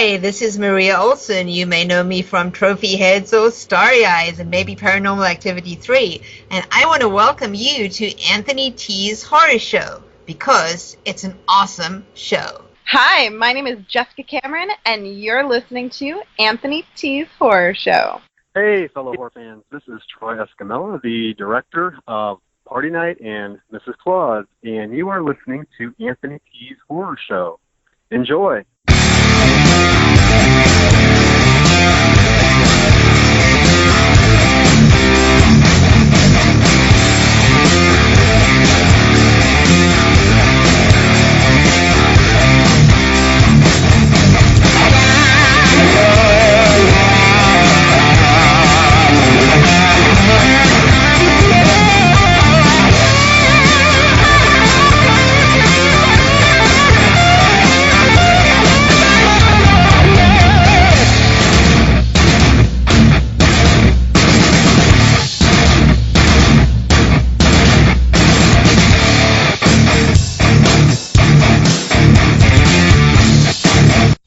Hi, this is Maria Olson. You may know me from Trophy Heads or Starry Eyes and maybe Paranormal Activity 3. And I want to welcome you to Anthony T's Horror Show because it's an awesome show. Hi, my name is Jessica Cameron, and you're listening to Anthony T's Horror Show. Hey, fellow horror fans. This is Troy Escamilla, the director of Party Night and Mrs. Claus, and you are listening to Anthony T's Horror Show. Enjoy.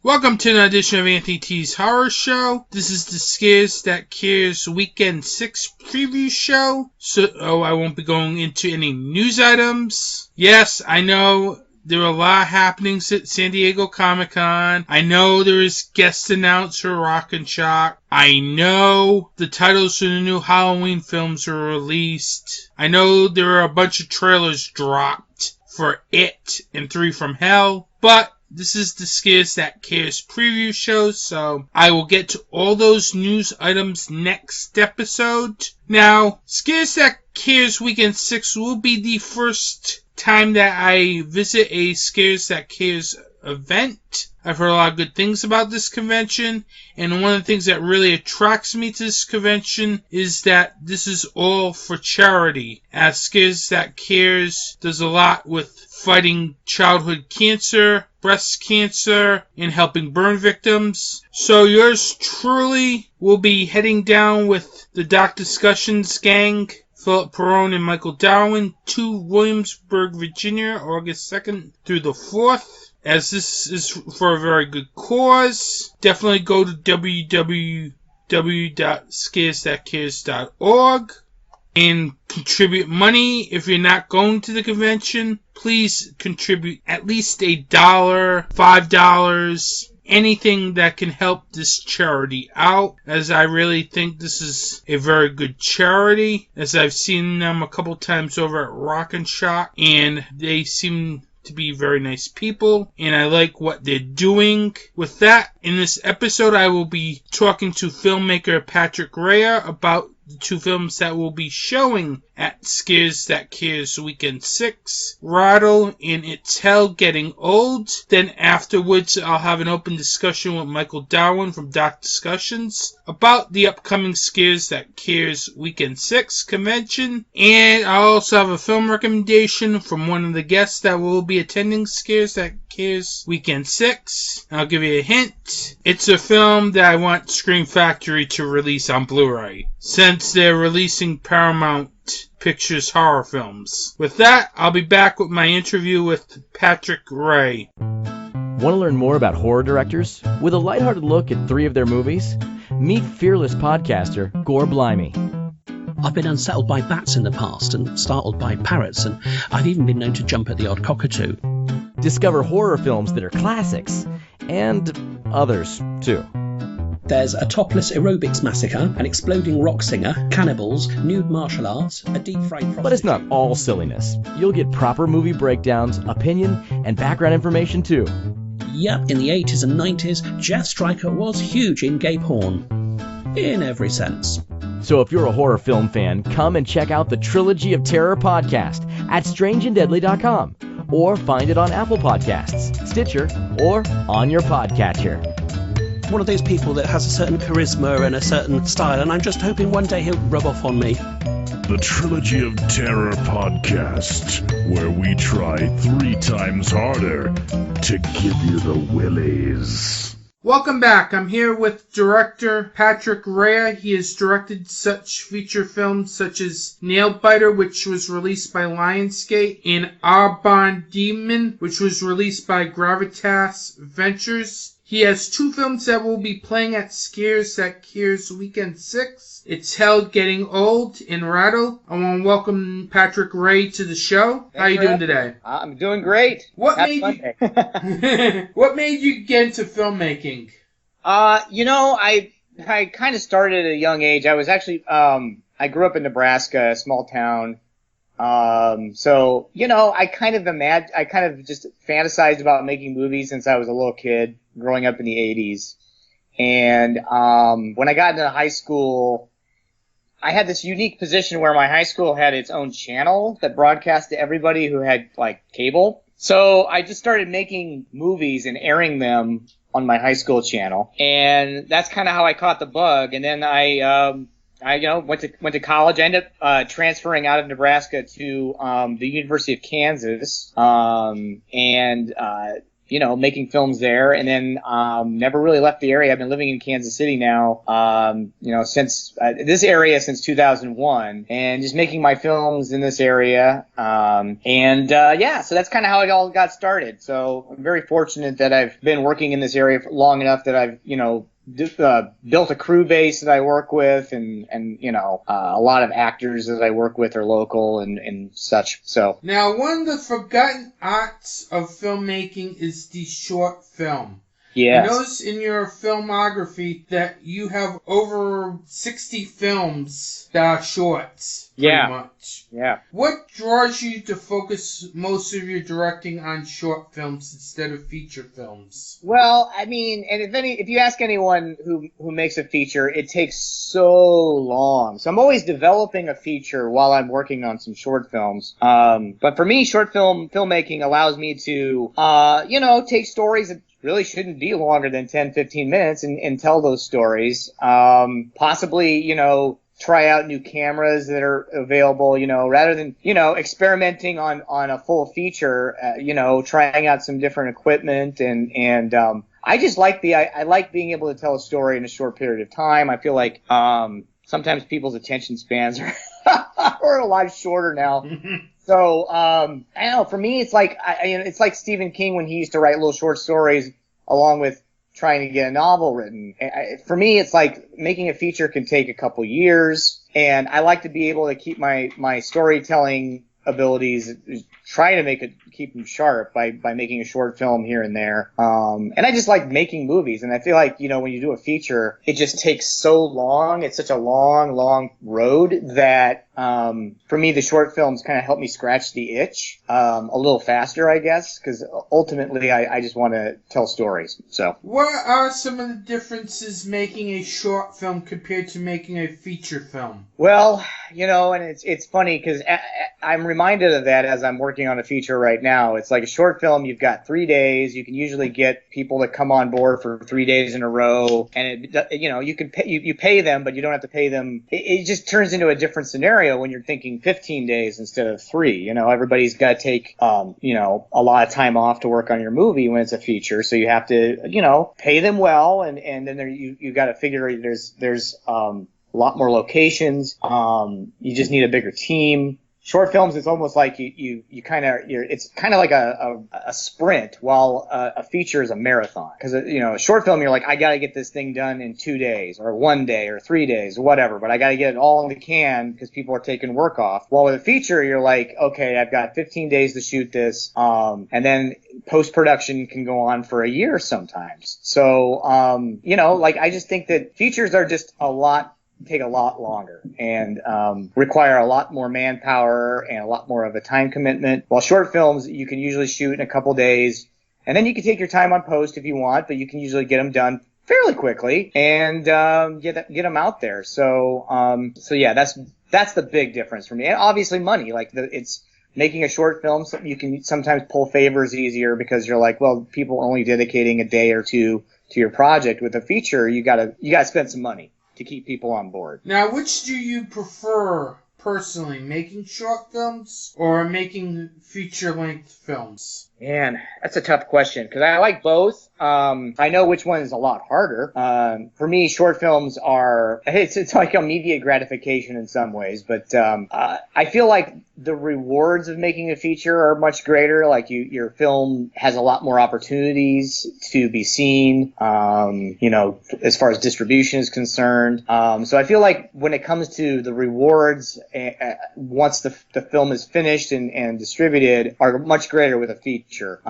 Welcome to an edition of Anthony T's Horror Show. This is the Scares That Cares Weekend 6 preview show, so I won't be going into any news items. Yes, I know there are a lot of happenings at San Diego Comic-Con. I know there is guest announced for Rock and Shock. I know the titles for the new Halloween films are released. I know there are a bunch of trailers dropped for It and 3 from Hell, but this is the Scares That Cares preview show, so I will get to all those news items next episode. Now, Scares That Cares Weekend 6 will be the first time that I visit a Scares That Cares event. I've heard a lot of good things about this convention, and one of the things that really attracts me to this convention is that this is all for charity, as Scares That Cares does a lot with fighting childhood cancer, breast cancer, and helping burn victims. So yours truly will be heading down with the Doc Discussions gang, Philip Perrone and Michael Darwin, to Williamsburg, Virginia, August 2nd through the 4th. As this is for a very good cause, definitely go to www.scaresthatcares.org and contribute money. If you're not going to the convention, please contribute at least $1, $5, anything that can help this charity out, as I really think this is a very good charity, as I've seen them a couple times over at Rock and Shock, and they seem to be very nice people, and I like what they're doing. With that, in this episode, I will be talking to filmmaker Patrick Rea about the 2 films that will be showing at Scares That Cares Weekend 6, Rattle and It's Hell Getting Old. Then afterwards, I'll have an open discussion with Michael Darwin from Doc Discussions about the upcoming Scares That Cares Weekend 6 convention. And I'll also have a film recommendation from one of the guests that will be attending Scares That Cares Weekend 6. I'll give you a hint. It's a film that I want Scream Factory to release on Blu-ray, since they're releasing Paramount Pictures horror films. With that, I'll be back with my interview with Patrick Rea. Want to learn more about horror directors? With a lighthearted look at 3 of their movies? Meet fearless podcaster Gore Blimey. I've been unsettled by bats in the past and startled by parrots, and I've even been known to jump at the odd cockatoo. Discover horror films that are classics, and others, too. There's a topless aerobics massacre, an exploding rock singer, cannibals, nude martial arts, a deep-fried prostitute. But it's not all silliness. You'll get proper movie breakdowns, opinion, and background information, too. Yep, in the 80s and 90s, Jeff Stryker was huge in gay porn. In every sense. So if you're a horror film fan, come and check out the Trilogy of Terror podcast at strangeanddeadly.com, or find it on Apple Podcasts, Stitcher, or on your podcatcher. One of those people that has a certain charisma and a certain style, and I'm just hoping one day he'll rub off on me. The Trilogy of Terror podcast, where we try 3 times harder to give you the willies. Welcome back. I'm here with director Patrick Rea. He has directed such feature films such as Nailbiter, which was released by Lionsgate, and Our Bond Demon, which was released by Gravitas Ventures. He has 2 films that will be playing at Scares That Cares Weekend 6. It's Held Getting Old in Rattle. I want to welcome Patrick Rea to the show. How you doing today? I'm doing great. What made you get into filmmaking? I kind of started at a young age. I was actually I grew up in Nebraska, a small town. So I kind of just fantasized about making movies since I was a little kid, growing up in the 80s. And when I got into high school, I had this unique position where my high school had its own channel that broadcast to everybody who had like cable. So I just started making movies and airing them on my high school channel, and that's kind of how I caught the bug. And then I went to college. I ended up transferring out of Nebraska to the University of Kansas, and making films there. And then never really left the area. I've been living in Kansas City now, since this area since 2001, and just making my films in this area. So that's kind of how it all got started. So I'm very fortunate that I've been working in this area for long enough that I've, built a crew base that I work with, and a lot of actors that I work with are local and such. So now, one of the forgotten arts of filmmaking is the short film. Yes. I noticed in your filmography that you have over 60 films that are shorts, pretty much. Yeah. What draws you to focus most of your directing on short films instead of feature films? Well, I mean, and if you ask anyone who makes a feature, it takes so long. So I'm always developing a feature while I'm working on some short films. But for me, short filmmaking allows me to, take stories that really shouldn't be longer than 10, 15 minutes and tell those stories. Possibly, try out new cameras that are available, rather than, experimenting on a full feature, trying out some different equipment and I just like I like being able to tell a story in a short period of time. I feel like, sometimes people's attention spans are a lot shorter now. So, I don't know, for me, it's like, it's like Stephen King when he used to write little short stories along with trying to get a novel written. For me, it's like making a feature can take a couple years, and I like to be able to keep my storytelling abilities, try to keep them sharp by making a short film here and there. And I just like making movies, and I feel like, when you do a feature, it just takes so long. It's such a long road that, for me, the short films kind of help me scratch the itch, a little faster, I guess, because ultimately I just want to tell stories. So, what are some of the differences making a short film compared to making a feature film? Well, and it's funny because I'm reminded of that as I'm working on a feature right now. It's like a short film, you've got 3 days. You can usually get people to come on board for 3 days in a row, and you can pay, you pay them, but you don't have to pay them. It just turns into a different scenario when you're thinking 15 days instead of 3. Everybody's got to take a lot of time off to work on your movie when it's a feature, so you have to pay them well, and then you got to figure there's a lot more locations. You just need a bigger team. Short films, it's almost like it's kind of like a sprint, while a feature is a marathon. Because a short film, you're like, I got to get this thing done in 2 days or 1 day or 3 days or whatever, but I got to get it all in the can because people are taking work off. While with a feature, you're like, okay, I've got 15 days to shoot this, and then post-production can go on for a year sometimes. So, I just think that features are just take a lot longer and require a lot more manpower and a lot more of a time commitment. While short films, you can usually shoot in a couple days, and then you can take your time on post if you want, but you can usually get them done fairly quickly and get them out there. So yeah, that's the big difference for me. And obviously money, it's making a short film, so you can sometimes pull favors easier because you're like, well, people only dedicating a day or two to your project. With a feature, you gotta spend some money to keep people on board. Now, which do you prefer personally, making short films or making feature-length films? Man, that's a tough question because I like both. I know which one is a lot harder. For me, short films are it's like immediate gratification in some ways, but I feel like the rewards of making a feature are much greater. Like your film has a lot more opportunities to be seen. As far as distribution is concerned. So I feel like when it comes to the rewards, once the film is finished and distributed, are much greater with a feature.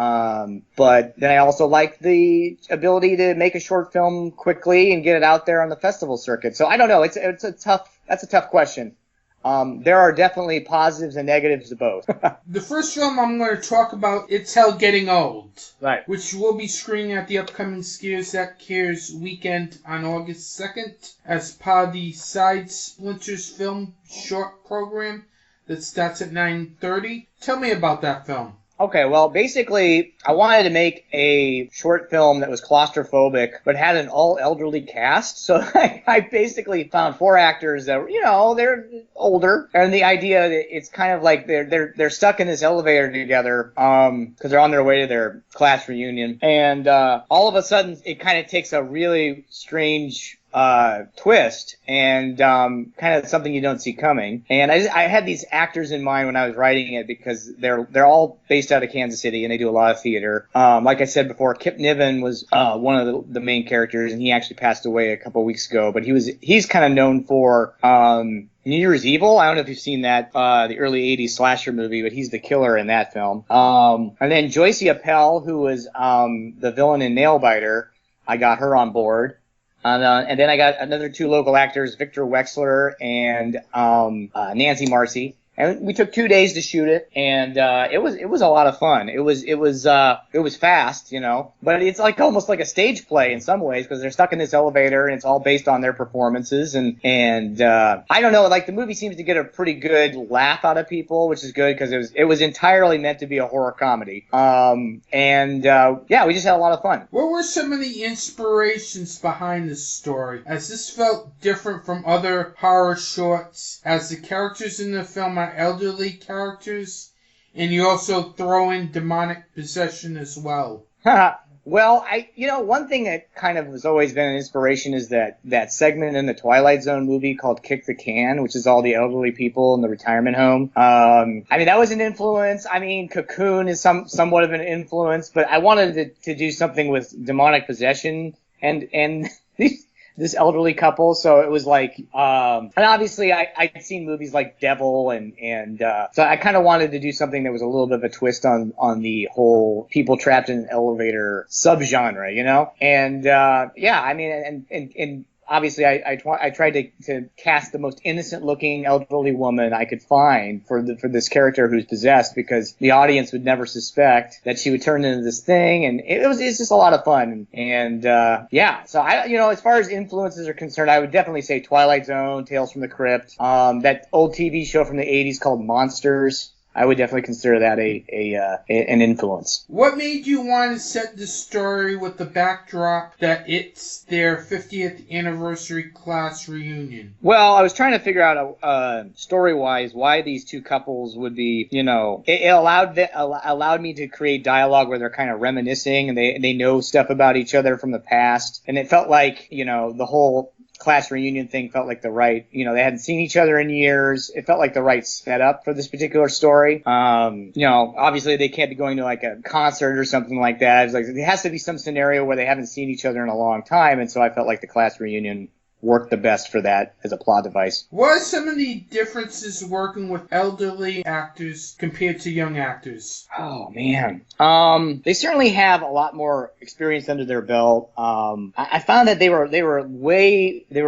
But then I also like the ability to make a short film quickly and get it out there on the festival circuit. So I don't know. That's a tough question. There are definitely positives and negatives to both. The first film I'm going to talk about, It's Hell Getting Old. Right. Which will be screening at the upcoming Scares That Cares weekend on August 2nd as part of the Side Splinters film short program that starts at 9:30. Tell me about that film. Okay, well, basically, I wanted to make a short film that was claustrophobic, but had an all-elderly cast. So I basically found 4 actors that, they're older. And the idea that it's kind of like they're stuck in this elevator together because they're on their way to their class reunion. And all of a sudden, it kind of takes a really strange twist and kind of something you don't see coming. And I had these actors in mind when I was writing it because they're all based out of Kansas City and they do a lot of theater. Like I said before, Kip Niven was one of the main characters, and he actually passed away a couple of weeks ago. But he's kind of known for New Year's Evil. I don't know if you've seen that, the early 80s slasher movie, but he's the killer in that film. And then Joyce Appel, who was the villain in Nailbiter, I got her on board. And then I got another 2 local actors, Victor Wexler and Nancy Marcy. And we took 2 days to shoot it, and it was a lot of fun. It was fast, but it's like almost like a stage play in some ways because they're stuck in this elevator and it's all based on their performances. And I don't know, like the movie seems to get a pretty good laugh out of people, which is good because it was entirely meant to be a horror comedy. We just had a lot of fun. What were some of the inspirations behind this story? As this felt different from other horror shorts, as the characters in the film are elderly characters, and you also throw in demonic possession as well. Well, one thing that kind of has always been an inspiration is that segment in the Twilight Zone movie called Kick the Can, which is all the elderly people in the retirement home. That was an influence. Cocoon is somewhat of an influence, but I wanted to do something with demonic possession and this elderly couple, so it was like, and obviously I'd seen movies like Devil, and so I kind of wanted to do something that was a little bit of a twist on the whole people trapped in an elevator subgenre, and obviously I tried to cast the most innocent looking elderly woman I could find for this character who's possessed, because the audience would never suspect that she would turn into this thing, and it's just a lot of fun. And so as far as influences are concerned, I would definitely say Twilight Zone, Tales from the Crypt, that old TV show from the 80s called Monsters. I would definitely consider that an influence. What made you want to set the story with the backdrop that it's their 50th anniversary class reunion? Well, I was trying to figure out story-wise why these 2 couples would be, it allowed me to create dialogue where they're kind of reminiscing and they know stuff about each other from the past, and it felt like, the whole class reunion thing felt like the right, they hadn't seen each other in years. It felt like the right setup for this particular story. Obviously they can't be going to like a concert or something like that. It's like, there has to be some scenario where they haven't seen each other in a long time. And so I felt like the class reunion worked the best for that as a plot device. What are some of the differences working with elderly actors compared to young actors? Oh, man. They certainly have a lot more experience under their belt. I found that they were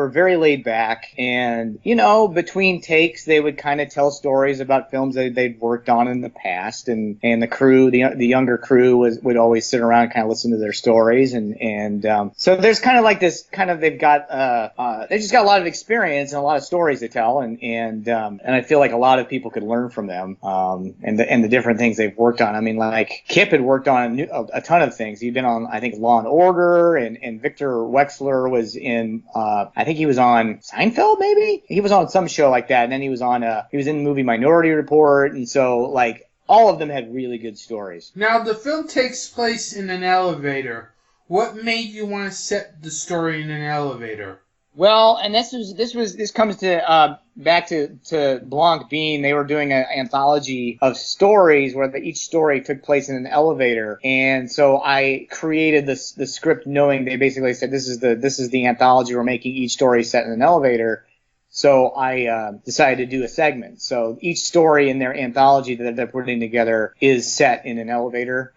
very laid back, and, between takes, they would kind of tell stories about films that they'd worked on in the past, and the crew, the younger crew would always sit around and kind of listen to their stories, and so there's kind of like this they've got, they just got a lot of experience and a lot of stories to tell, and I feel like a lot of people could learn from them, and the different things they've worked on. Like Kip had worked on a ton of things. He'd been on, I think, Law and Order, and Victor Wexler was in, I think he was on Seinfeld, maybe? He was on some show like that, and then he was in the movie Minority Report, and so, like, all of them had really good stories. Now, the film takes place in an elevator. What made you want to set the story in an elevator? Well, and this comes to back to Blanc Bean. They were doing an anthology of stories where each story took place in an elevator, and so I created the script knowing they basically said this is the anthology we're making, each story set in an elevator. So I decided to do a segment. So each story in their anthology that they're putting together is set in an elevator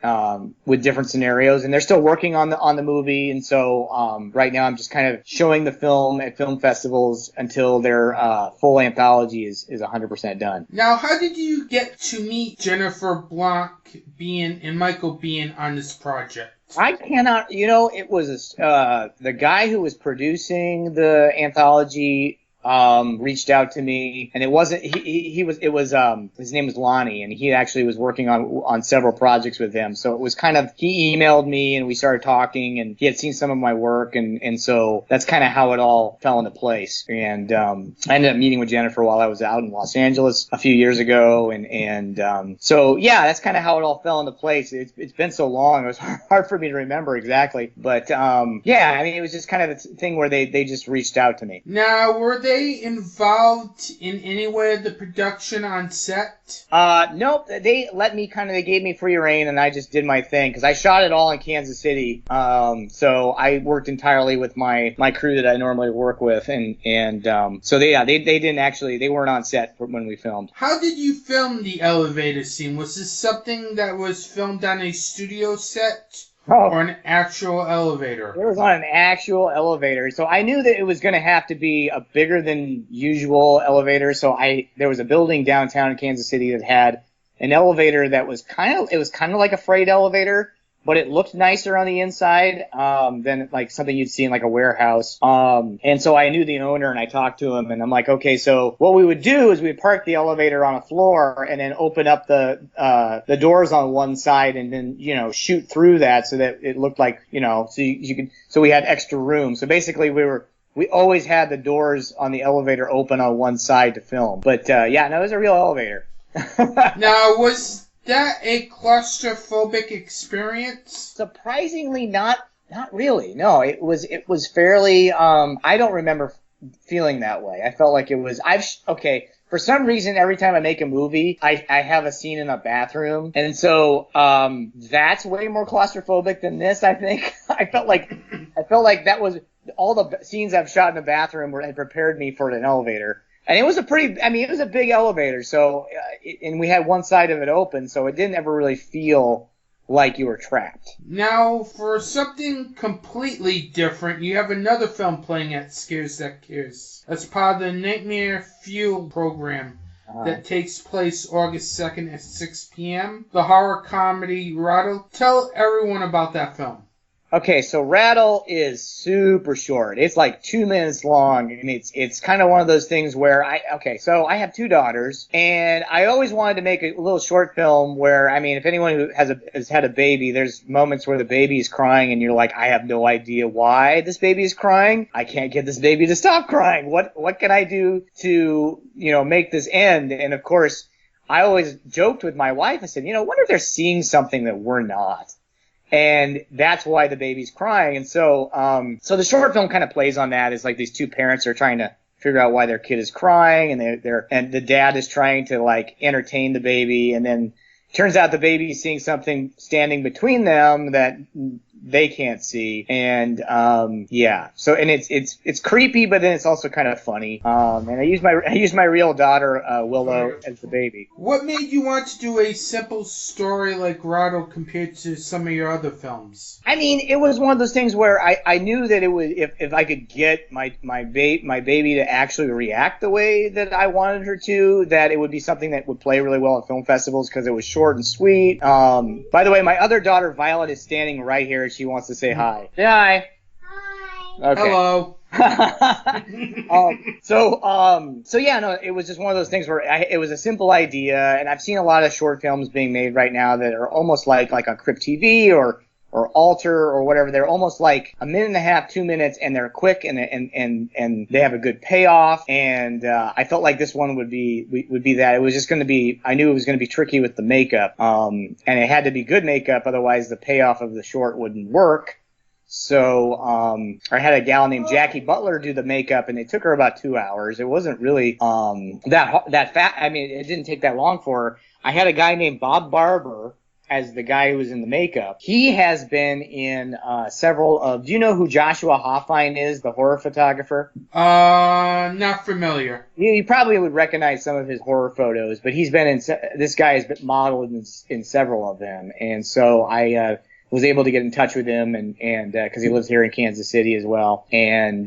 with different scenarios, and they're still working on the movie. And so right now I'm just kind of showing the film at film festivals until their full anthology is 100% done. Now, how did you get to meet Jennifer Blanc Bean and Michael Bean on this project? I cannot. It was the guy who was producing the anthology. Reached out to me, and it wasn't his name was Lonnie, and he actually was working on several projects with him. So it was kind of, he emailed me and we started talking, and he had seen some of my work, and so that's kind of how it all fell into place. And I ended up meeting with Jennifer while I was out in Los Angeles a few years ago, and so yeah, that's kind of how it all fell into place. It's been so long, it was hard for me to remember exactly, but yeah, I mean, it was just kind of the thing where they just reached out to me. Now, were they involved in any way of the production on set? Nope. They gave me free reign, and I just did my thing, because I shot it all in Kansas City. So I worked entirely with my crew that I normally work with, and so they weren't on set when we filmed. How did you film the elevator scene? Was this something that was filmed on a studio set? Or an actual elevator? It was on an actual elevator. So I knew that it was going to have to be a bigger than usual elevator. So there was a building downtown in Kansas City that had an elevator that was kind of like a freight elevator, but it looked nicer on the inside than like something you'd see in like a warehouse. And so I knew the owner, and I talked to him, and I'm like, okay, so what we would do is we'd park the elevator on a floor and then open up the doors on one side, and then, shoot through that so that it looked like, so we had extra room. So basically we always had the doors on the elevator open on one side to film. But yeah, no, it was a real elevator. Now, was that a claustrophobic experience? Surprisingly, not really. No, it was fairly. I don't remember feeling that way. I felt like it was. For some reason, every time I make a movie, I have a scene in a bathroom, and so that's way more claustrophobic than this. I think I felt like that was all the scenes I've shot in a bathroom had prepared me for an elevator. And it was a big elevator, so, and we had one side of it open, so it didn't ever really feel like you were trapped. Now, for something completely different, you have another film playing at Scares That Cares. That's part of the Nightmare Fuel program that takes place August 2nd at 6 p.m. The horror comedy Rattle. Tell everyone about that film. Okay, so Rattle is super short. It's like 2 minutes long, and it's kind of one of those things where so I have 2 daughters, and I always wanted to make a little short film where, I mean, if anyone who has had a baby, there's moments where the baby is crying, and you're like, I have no idea why this baby is crying. I can't get this baby to stop crying. What can I do to, make this end? And of course, I always joked with my wife. I said, wonder if they're seeing something that we're not. And that's why the baby's crying. And so the short film kind of plays on that. It's like these 2 parents are trying to figure out why their kid is crying, and and the dad is trying to like entertain the baby, and then turns out the baby is seeing something standing between them that they can't see. And yeah, so, and it's creepy, but then it's also kind of funny. And I use my real daughter Willow as the baby. What made you want to do a simple story like Rattle compared to some of your other films? I mean, it was one of those things where I knew that it would, if I could get my baby to actually react the way that I wanted her to, that it would be something that would play really well at film festivals, because it was short and sweet. By the way, my other daughter Violet is standing right here. She wants to say hi. Say hi. Hi. Okay. Hello. So yeah, no, it was just one of those things where it was a simple idea, and I've seen a lot of short films being made right now that are almost like on Crypt TV or or alter or whatever. They're almost like a minute and a half, 2 minutes, and they're quick and they have a good payoff. And I felt like this one would be that. It was just going to be, I knew it was going to be tricky with the makeup, and it had to be good makeup, otherwise the payoff of the short wouldn't work. So I had a gal named Jackie Butler do the makeup, and it took her about 2 hours. It wasn't really that fast. I mean, it didn't take that long for her. I had a guy named Bob Barber as the guy who was in the makeup. He has been in several of... Do you know who Joshua Hoffine is, the horror photographer? Not familiar. You probably would recognize some of his horror photos, but he's been in... This guy has been modeled in several of them, and so I was able to get in touch with him, and because he lives here in Kansas City as well, and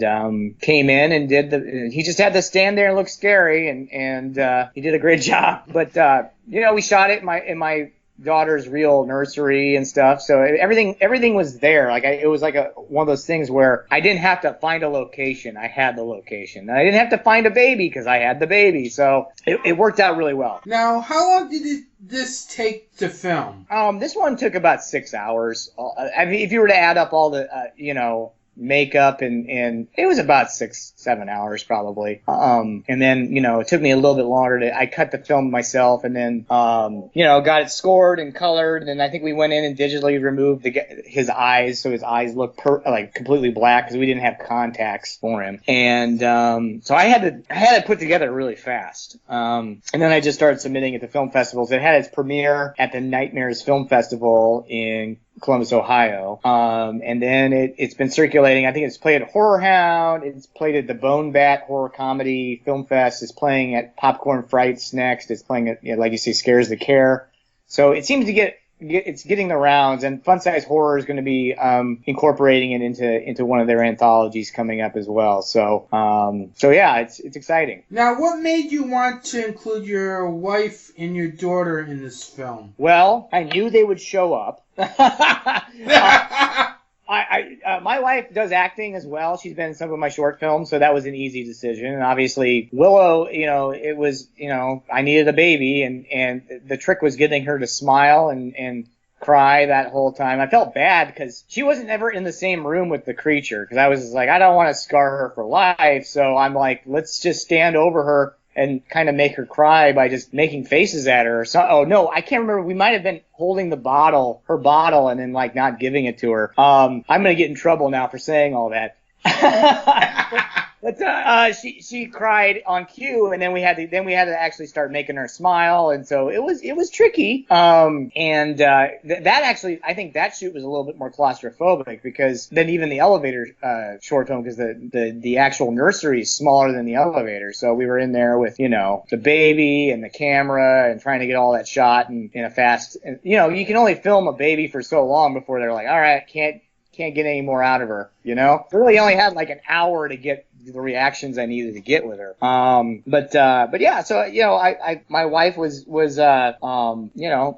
came in and did he just had to stand there and look scary, and he did a great job. But we shot it in my daughter's real nursery and stuff, so everything was there. Like it was like one of those things where I didn't have to find a location. I had the location, and I didn't have to find a baby because I had the baby, so it worked out really well. Now, how long did this take to film? This one took about 6 hours. I mean, if you were to add up all the makeup and it was about 6-7 hours probably. And then, it took me a little bit longer I cut the film myself, and then, got it scored and colored. And then I think we went in and digitally removed his eyes. So his eyes looked completely black because we didn't have contacts for him. And, so I had it put together really fast. And then I just started submitting it to film festivals. It had its premiere at the Nightmares Film Festival in Columbus, Ohio. And then it's been circulating. I think it's played at Horror Hound. It's played at the Bone Bat Horror Comedy Film Fest. It's playing at Popcorn Frights next. It's playing at, like you say, Scares the Care. So it seems to it's getting the rounds, and Fun Size Horror is going to be incorporating it into one of their anthologies coming up as well. So yeah, it's exciting. Now, what made you want to include your wife and your daughter in this film? Well, I knew they would show up. My wife does acting as well. She's been in some of my short films, so that was an easy decision. And obviously, Willow, it was, I needed a baby, and the trick was getting her to smile and cry that whole time. I felt bad because she wasn't ever in the same room with the creature, because I was just like, I don't want to scar her for life. So I'm like, let's just stand over her and kind of make her cry by just making faces at her. Oh no, I can't remember. We might have been holding her bottle, and then like not giving it to her. I'm gonna get in trouble now for saying all that. But she cried on cue, and then we had to actually start making her smile, and so it was tricky. That actually, I think that shoot was a little bit more claustrophobic than even the elevator short film, because the actual nursery is smaller than the elevator. So we were in there with the baby and the camera and trying to get all that shot in a fast. And, you can only film a baby for so long before they're like, all right, can't get any more out of her. Really only had like an hour to get the reactions I needed to get with her. But yeah, so my wife was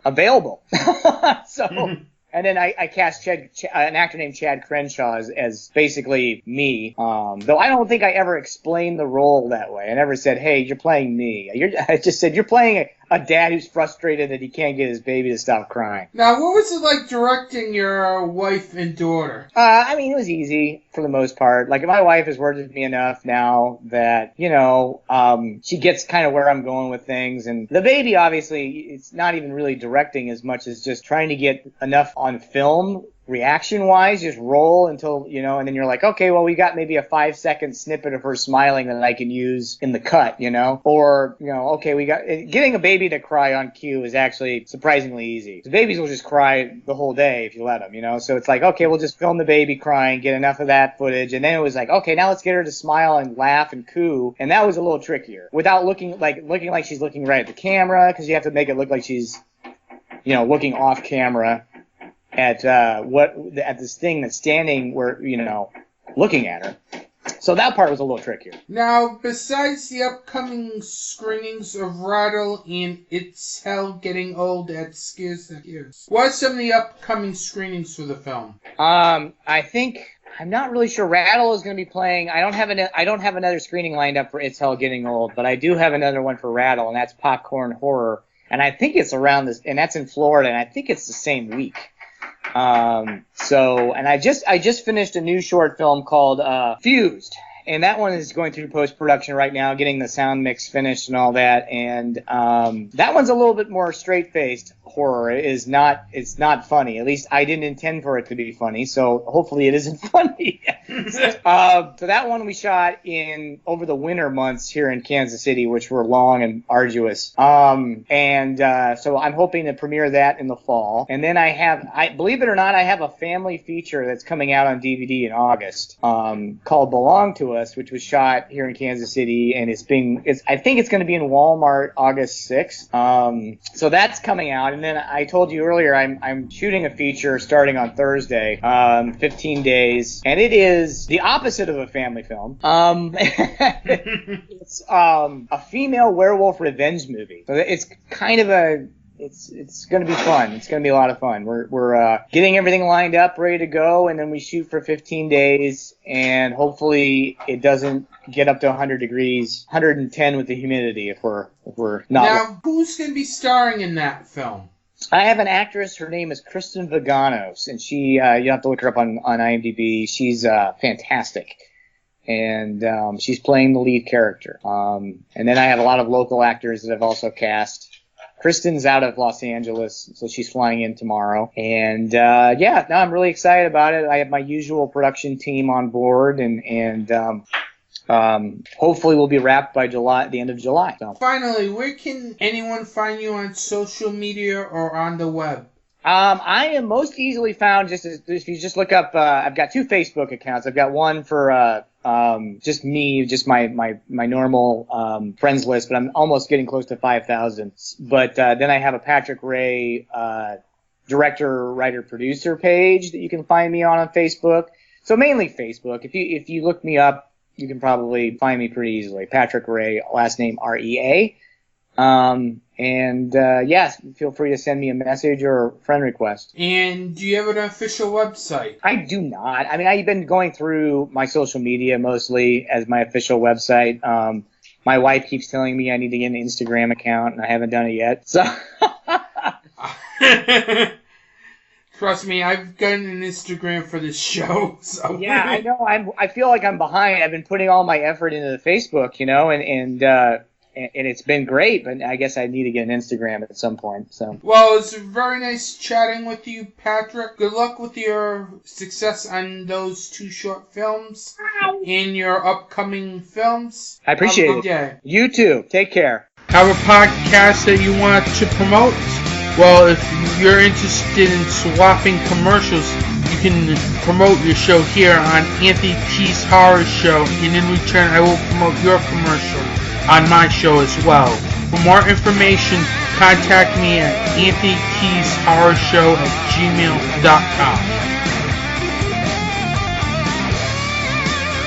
available. So and then I cast an actor named Chad Crenshaw as basically me. Though I don't think I ever explained the role that way. I never said, "Hey, you're playing me." I just said, "You're playing a dad who's frustrated that he can't get his baby to stop crying." Now, what was it like directing your wife and daughter? I mean, it was easy for the most part. Like, my wife has worked with me enough now that, she gets kind of where I'm going with things. And the baby, obviously, it's not even really directing as much as just trying to get enough on film reaction-wise, just roll until, and then you're like, okay, well, we got maybe a 5-second snippet of her smiling that I can use in the cut, or, okay, getting a baby to cry on cue is actually surprisingly easy. The babies will just cry the whole day if you let them, so it's like, okay, we'll just film the baby crying, get enough of that footage, and then it was like, okay, now let's get her to smile and laugh and coo, and that was a little trickier, without looking like she's looking right at the camera, because you have to make it look like she's, looking off camera at this thing that's standing where, looking at her. So that part was a little trickier. Now, besides the upcoming screenings of Rattle and It's Hell Getting Old at Scares the Gears, what are some of the upcoming screenings for the film? I think, I'm not really sure. Rattle is going to be playing. I don't have another screening lined up for It's Hell Getting Old, but I do have another one for Rattle, and that's Popcorn Horror. And I think it's around this, and that's in Florida, and I think it's the same week. And I just finished a new short film called Fused. And that one is going through post-production right now, getting the sound mix finished and all that. And that one's a little bit more straight-faced horror. It's not funny. At least I didn't intend for it to be funny, so hopefully it isn't funny. So that one we shot over the winter months here in Kansas City, which were long and arduous. So I'm hoping to premiere that in the fall. And then believe it or not, I have a family feature that's coming out on DVD in August called Belong to Us, which was shot here in Kansas City, and I think it's going to be in Walmart August 6th. So that's coming out. And then I told you earlier I'm shooting a feature starting on Thursday, 15 days, and it is the opposite of a family film. It's a female werewolf revenge movie. So it's kind of it's going to be fun. It's going to be a lot of fun. We're getting everything lined up, ready to go, and then we shoot for 15 days, and hopefully it doesn't get up to 100 degrees, 110 with the humidity if we're not. Now, who's going to be starring in that film? I have an actress. Her name is Kristen Vaganos, and she you have to look her up on IMDb. She's fantastic. And she's playing the lead character. And then I have a lot of local actors that I've also cast. Kristen's out of Los Angeles, so she's flying in tomorrow. And I'm really excited about it. I have my usual production team on board, and hopefully we'll be wrapped by the end of July. So. Finally, where can anyone find you on social media or on the web? I am most easily found if you just look up. I've got 2 Facebook accounts. I've got one for just me, just my normal friends list, but I'm almost getting close to 5,000. But then I have a Patrick Rea director, writer, producer page that you can find me on Facebook. So mainly Facebook. If you look me up, you can probably find me pretty easily. Patrick Rea, last name Rea. Yes, feel free to send me a message or a friend request. And do you have an official website? I do not. I mean, I've been going through my social media mostly as my official website. My wife keeps telling me I need to get an Instagram account, and I haven't done it yet. So. Trust me, I've gotten an Instagram for this show. So. Yeah, I know. I feel like I'm behind. I've been putting all my effort into the Facebook, and it's been great, but I guess I need to get an Instagram at some point. So. Well, it's very nice chatting with you, Patrick. Good luck with your success on those 2 short films and your upcoming films. I appreciate it. Day. You too. Take care. Have a podcast that you want to promote? Well, if you're interested in swapping commercials, you can promote your show here on Anthony T's Horror Show, and in return, I will promote your commercial on my show as well. For more information, contact me at anthonytshorrorshow@gmail.com.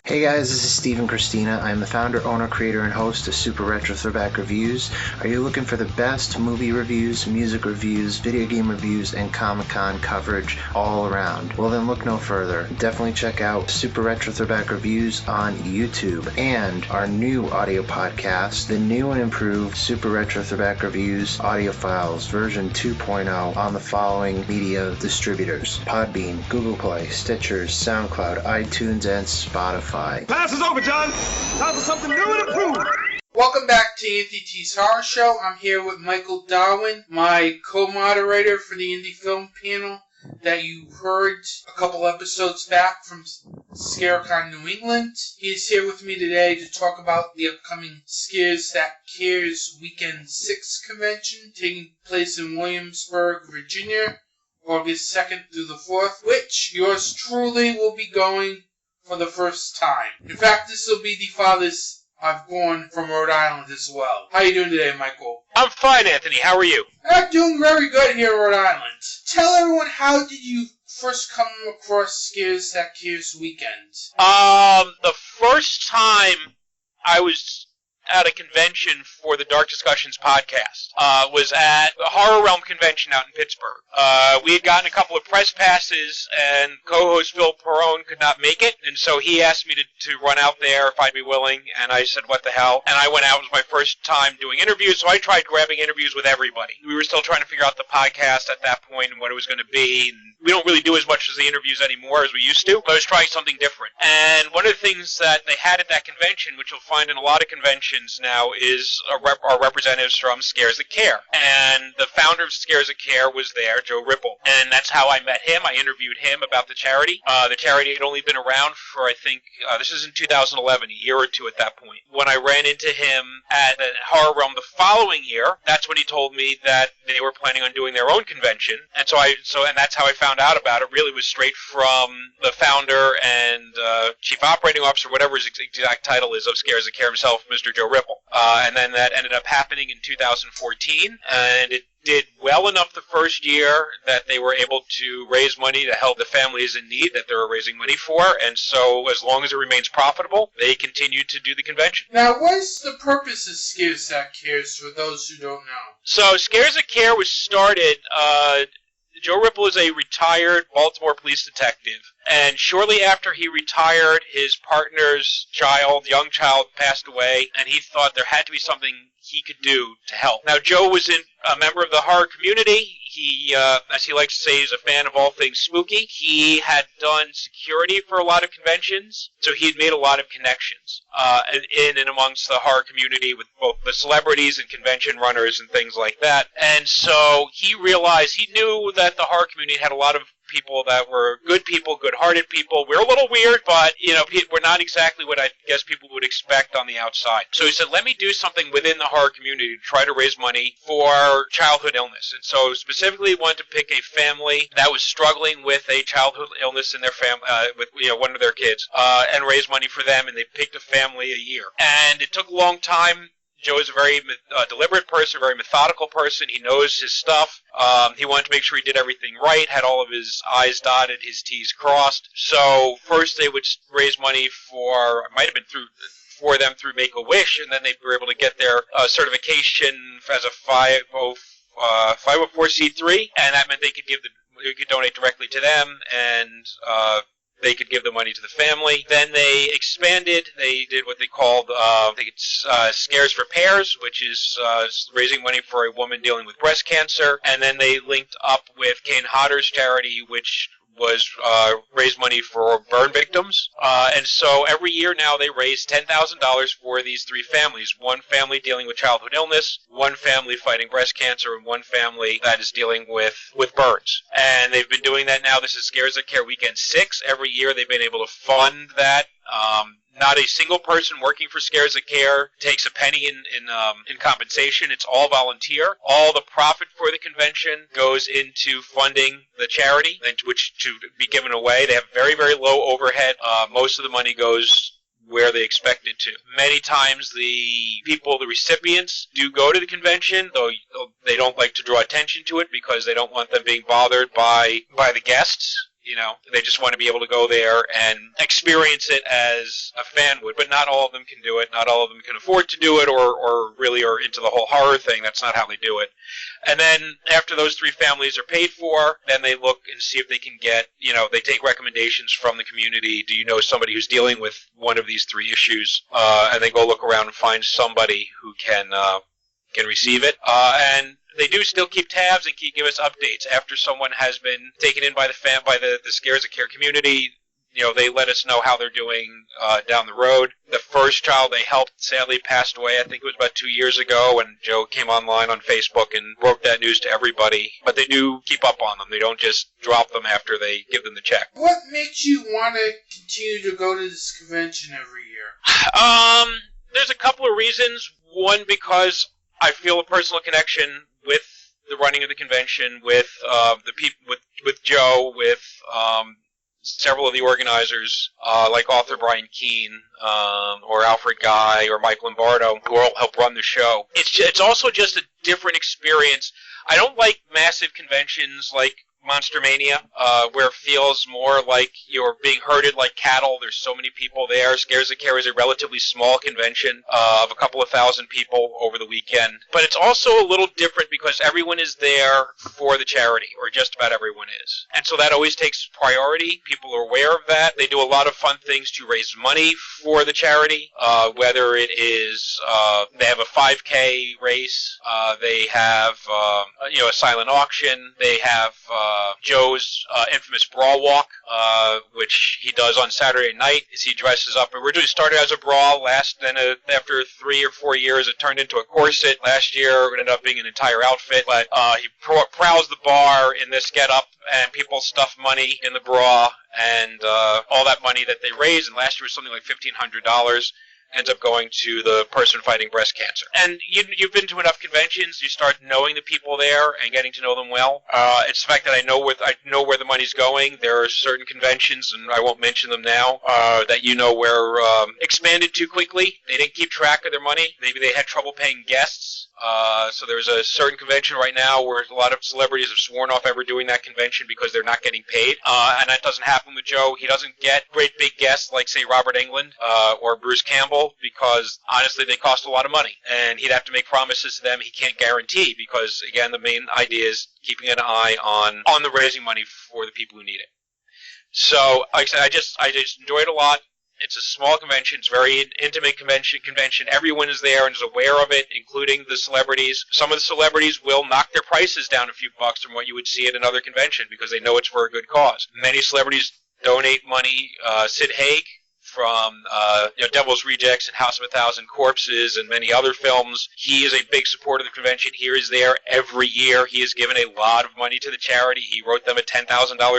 Hey guys, this is Steve and Christina. I am the founder, owner, creator, and host of Super Retro Throwback Reviews. Are you looking for the best movie reviews, music reviews, video game reviews, and Comic-Con coverage all around? Well then look no further. Definitely check out Super Retro Throwback Reviews on YouTube and our new audio podcast, the new and improved Super Retro Throwback Reviews audio files version 2.0 on the following media distributors: Podbean, Google Play, Stitcher, SoundCloud, iTunes, and Spotify. Class is over, John. Time for something new and improved. Welcome back to Anthony T's Horror Show. I'm here with Michael Darwin, my co-moderator for the Indie Film Panel that you heard a couple episodes back from ScareCon New England. He is here with me today to talk about the upcoming Scares That Cares Weekend 6 convention taking place in Williamsburg, Virginia, August 2nd through the 4th, which yours truly will be going for the first time. In fact, this will be the farthest I've gone from Rhode Island as well. How are you doing today, Michael? I'm fine, Anthony. How are you? I'm doing very good here in Rhode Island. Tell everyone, how did you first come across Scares That Cares Weekend? The first time I was at out a convention for the Dark Discussions podcast. Was at the Horror Realm convention out in Pittsburgh. We had gotten a couple of press passes, and co-host Phil Perrone could not make it, and so he asked me to run out there if I'd be willing, and I said, what the hell? And I went out. It was my first time doing interviews, so I tried grabbing interviews with everybody. We were still trying to figure out the podcast at that point and what it was going to be. And we don't really do as much as the interviews anymore as we used to, but I was trying something different. And one of the things that they had at that convention, which you'll find in a lot of conventions now, is our representatives from Scares That Care. And the founder of Scares That Care was there, Joe Ripple. And that's how I met him. I interviewed him about the charity. The charity had only been around for, I think, this is in 2011, a year or two at that point. When I ran into him at the Horror Realm the following year, that's when he told me that they were planning on doing their own convention. And and that's how I found out about it. Really was straight from the founder and chief operating officer, whatever his exact title is, of Scares That Care himself, Mr. Joe Ripple. And then that ended up happening in 2014, and it did well enough the first year that they were able to raise money to help the families in need that they were raising money for, and so as long as it remains profitable, they continue to do the convention. Now, what's the purpose of Scares That Cares for those who don't know? So Scares That Care was started, Joe Ripple is a retired Baltimore police detective, and shortly after he retired, his partner's young child, passed away, and he thought there had to be something he could do to help. Now, Joe was a member of the horror community. He, as he likes to say, is a fan of all things spooky. He had done security for a lot of conventions, so he had made a lot of connections in and amongst the horror community with both the celebrities and convention runners and things like that. And so he realized, he knew that the horror community had a lot of people that were good people, good-hearted people. We're a little weird, but, we're not exactly what I guess people would expect on the outside. So he said, let me do something within the horror community to try to raise money for childhood illness. And so specifically he wanted to pick a family that was struggling with a childhood illness in their family, with one of their kids, and raise money for them, and they picked a family a year. And it took a long time. Joe is a very deliberate person, a very methodical person. He knows his stuff. He wanted to make sure he did everything right, had all of his I's dotted, his T's crossed. So first they would raise money for, it might have been for them through Make-A-Wish, and then they were able to get their certification as a 504c3, and that meant they could donate directly to them, and they could give the money to the family. Then they expanded. They did what they called, I think it's Scares for Pairs, which is raising money for a woman dealing with breast cancer. And then they linked up with Kane Hodder's charity, which was raise money for burn victims. And so every year now they raise $10,000 for these three families. One family dealing with childhood illness, one family fighting breast cancer, and one family that is dealing with burns. And they've been doing that now. This is Scares That Care Weekend 6. Every year they've been able to fund that. Not a single person working for Scares That Care takes a penny in compensation. It's all volunteer. All the profit for the convention goes into funding the charity, which to be given away. They have very, very low overhead. Most of the money goes where they expect it to. Many times the recipients do go to the convention, though they don't like to draw attention to it because they don't want them being bothered by the guests. They just want to be able to go there and experience it as a fan would, but not all of them can do it. Not all of them can afford to do it or really are into the whole horror thing. That's not how they do it. And then after those three families are paid for, then they look and see if they can get, they take recommendations from the community. Do you know somebody who's dealing with one of these three issues? And they go look around and find somebody who can receive it. And they do still keep tabs and give us updates after someone has been taken in by the Scares That Care community. They let us know how they're doing down the road. The first child they helped sadly passed away. I think it was about 2 years ago, and Joe came online on Facebook and broke that news to everybody. But they do keep up on them. They don't just drop them after they give them the check. What makes you want to continue to go to this convention every year? There's a couple of reasons. One, because I feel a personal connection with the running of the convention, with the people, with Joe, with several of the organizers, like author Brian Keene, or Alfred Guy, or Mike Lombardo, who all help run the show. It's also just a different experience. I don't like massive conventions like Monster Mania, where it feels more like you're being herded like cattle. There's so many people there. Scares That Care is a relatively small convention of a couple of thousand people over the weekend. But it's also a little different because everyone is there for the charity, or just about everyone is. And so that always takes priority. People are aware of that. They do a lot of fun things to raise money for the charity, whether it is they have a 5K race, they have a silent auction, they have Joe's infamous brawl walk, which he does on Saturday night. As he dresses up. It originally started as a brawl. Then after 3 or 4 years, it turned into a corset. Last year, it ended up being an entire outfit. But he prowls the bar in this getup, and people stuff money in the bra, and all that money that they raise. And last year was something like $1,500. Ends up going to the person fighting breast cancer. And you've been to enough conventions, you start knowing the people there and getting to know them well. It's the fact that I know where the money's going. There are certain conventions, and I won't mention them now, that were expanded too quickly. They didn't keep track of their money. Maybe they had trouble paying guests. So there's a certain convention right now where a lot of celebrities have sworn off ever doing that convention because they're not getting paid. And that doesn't happen with Joe. He doesn't get great big guests like, say, Robert Englund or Bruce Campbell, because honestly they cost a lot of money. And he'd have to make promises to them he can't guarantee, because, again, the main idea is keeping an eye on the raising money for the people who need it. So, like I said, I just enjoy it a lot. It's a small convention. It's a very intimate convention. Everyone is there and is aware of it, including the celebrities. Some of the celebrities will knock their prices down a few bucks from what you would see at another convention because they know it's for a good cause. Many celebrities donate money. Sid Haig from Devil's Rejects and House of a Thousand Corpses and many other films. He is a big supporter of the convention. He is there every year. He has given a lot of money to the charity. He wrote them a $10,000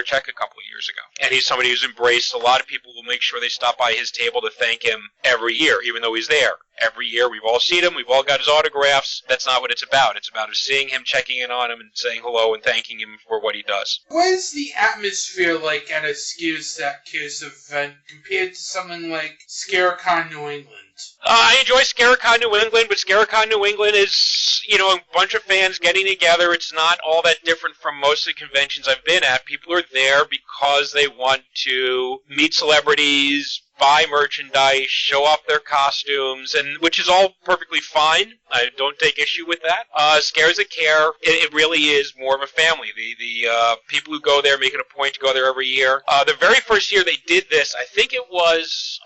check a couple of years ago. And he's somebody who's embraced. A lot of people will make sure they stop by his table to thank him every year, even though he's there. Every year, we've all seen him. We've all got his autographs. That's not what it's about. It's about seeing him, checking in on him, and saying hello and thanking him for what he does. What is the atmosphere like at a Scares That Cares event compared to something like ScareCon New England? I enjoy ScareCon New England, but ScareCon New England is, a bunch of fans getting together. It's not all that different from most of the conventions I've been at. People are there because they want to meet celebrities, buy merchandise, show off their costumes, and which is all perfectly fine. I don't take issue with that. Scares That Care, it really is more of a family. The people who go there make it a point to go there every year. The very first year they did this, I think it was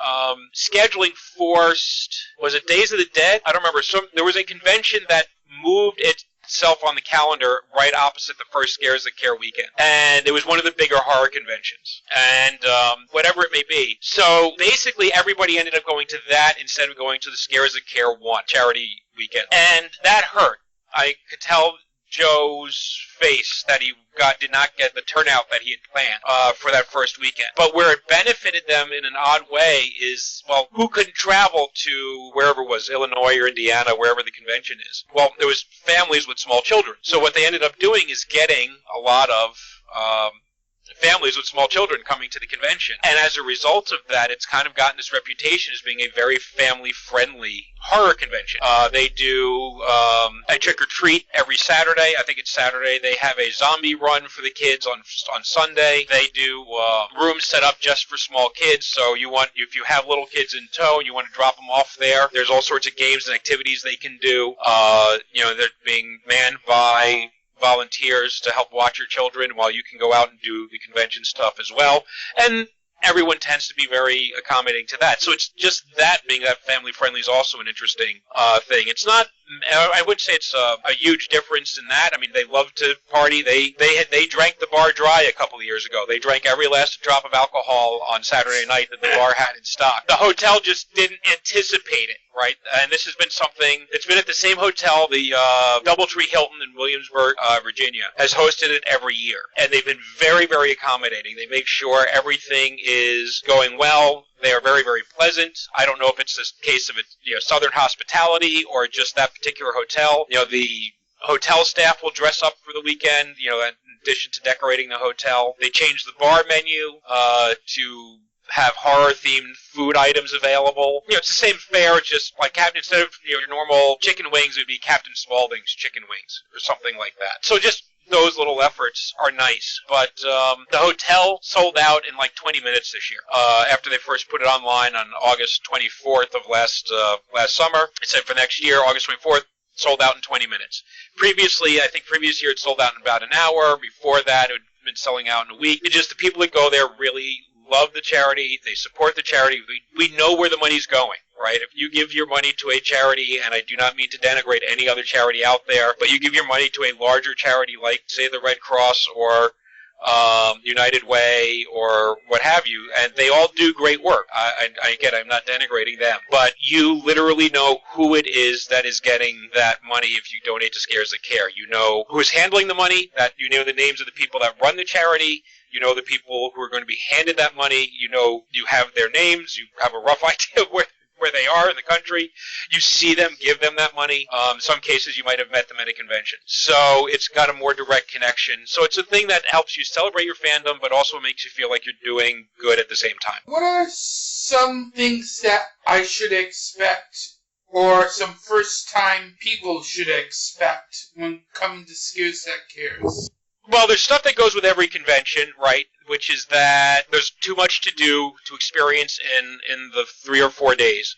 scheduling forced. Was it Days of the Dead? I don't remember. There was a convention that moved itself on the calendar right opposite the first Scares That Care weekend. And it was one of the bigger horror conventions. And whatever it may be. So basically everybody ended up going to that instead of going to the Scares That Care one charity weekend. And that hurt. I could tell Joe's face that he did not get the turnout that he had planned for that first weekend. But where it benefited them in an odd way is, well, who couldn't travel to wherever it was, Illinois or Indiana, wherever the convention is? Well, there was families with small children. So what they ended up doing is getting a lot of families with small children coming to the convention. And as a result of that, it's kind of gotten this reputation as being a very family-friendly horror convention. They do a trick-or-treat every Saturday. I think it's Saturday. They have a zombie run for the kids on Sunday. They do rooms set up just for small kids. So if you have little kids in tow and you want to drop them off there, there's all sorts of games and activities they can do. They're being manned by volunteers to help watch your children while you can go out and do the convention stuff as well. And everyone tends to be very accommodating to that. So it's just that being that family friendly is also an interesting thing. It's not, I wouldn't say it's a huge difference in that. I mean, they love to party. They drank the bar dry a couple of years ago. They drank every last drop of alcohol on Saturday night that the bar had in stock. The hotel just didn't anticipate it, right? And this has been something, it's been at the same hotel, the Doubletree Hilton in Williamsburg, Virginia, has hosted it every year. And they've been very, very accommodating. They make sure everything is going well. They are very, very pleasant. I don't know if it's this case of Southern hospitality or just that particular hotel. The hotel staff will dress up for the weekend, in addition to decorating the hotel. They changed the bar menu to have horror-themed food items available. It's the same fare, just like instead of your normal chicken wings, it would be Captain Spaulding's chicken wings or something like that. So just those little efforts are nice. But the hotel sold out in like 20 minutes this year. After they first put it online on August 24th of last summer, it said for next year, August 24th, sold out in 20 minutes. Previously, I think previous year it sold out in about an hour. Before that, it had been selling out in a week. It's just the people that go there really love the charity. They support the charity. We know where the money's going, right? If you give your money to a charity, and I do not mean to denigrate any other charity out there, but you give your money to a larger charity like, say, the Red Cross or United Way or what have you, and they all do great work. I'm not denigrating them, but you literally know who it is that is getting that money if you donate to Scares That Care. You know who's handling the money, that you know the names of the people that run the charity, you know the people who are going to be handed that money, you know you have their names, you have a rough idea of where they are in the country. You see them, give them that money. In some cases, you might have met them at a convention. So it's got a more direct connection. So it's a thing that helps you celebrate your fandom, but also makes you feel like you're doing good at the same time. What are some things that I should expect, or some first-time people should expect when coming to Scares That Cares? Well, there's stuff that goes with every convention, right? Which is that there's too much to do, to experience in the 3 or 4 days.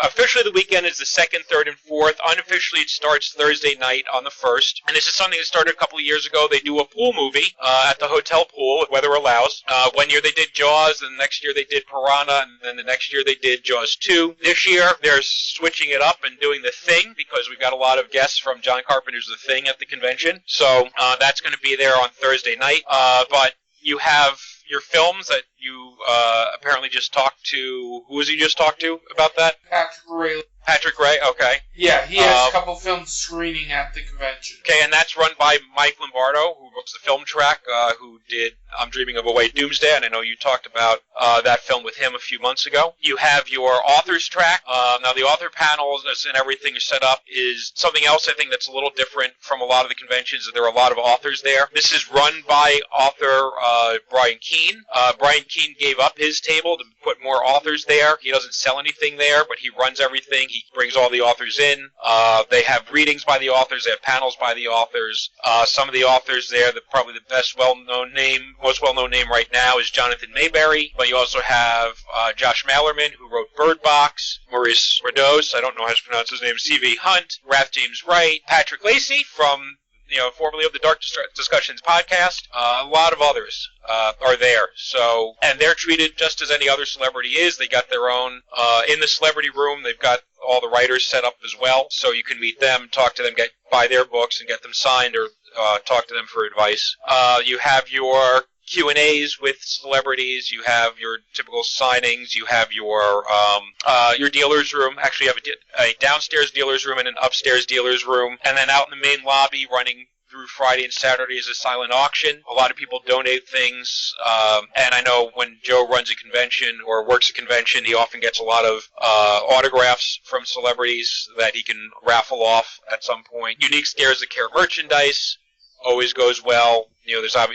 Officially, the weekend is the 2nd, 3rd, and 4th. Unofficially, it starts Thursday night on the 1st. And this is something that started a couple of years ago. They do a pool movie at the hotel pool, if weather allows. One year they did Jaws, and the next year they did Piranha, and then the next year they did Jaws 2. This year, they're switching it up and doing The Thing, because we've got a lot of guests from John Carpenter's The Thing at the convention. So that's going to be there on Thursday night. But you have your films that you apparently just talked to. Who was you just talked to about that? Patrick Rea. Patrick Rea, okay. Yeah, he has a couple films screening at the convention. Okay, and that's run by Mike Lombardo, who books the film track, who did I'm Dreaming of a White Doomsday, and I know you talked about that film with him a few months ago. You have your authors track. Now, the author panels and everything is set up is something else I think that's a little different from a lot of the conventions. There are a lot of authors there. This is run by author Brian Keene. Brian Keene gave up his table to put more authors there. He doesn't sell anything there, but he runs everything. He brings all the authors in. They have readings by the authors. They have panels by the authors. Some of the authors there, probably the most well-known name right now is Jonathan Mayberry. But you also have Josh Mallerman, who wrote Bird Box, Maurice Rados, I don't know how to pronounce his name, C.V. Hunt, Rath James Wright, Patrick Lacey from formerly of the Dark Discussions podcast. A lot of others are there. So, and they're treated just as any other celebrity is. They got their own, in the celebrity room, they've got all the writers set up as well. So you can meet them, talk to them, buy their books and get them signed or talk to them for advice. You have your Q&As with celebrities, you have your typical signings, you have your dealer's room. Actually, you have a downstairs dealer's room and an upstairs dealer's room. And then out in the main lobby, running through Friday and Saturday, is a silent auction. A lot of people donate things. And I know when Joe runs a convention or works a convention, he often gets a lot of autographs from celebrities that he can raffle off at some point. Unique Scares That Care merchandise always goes well.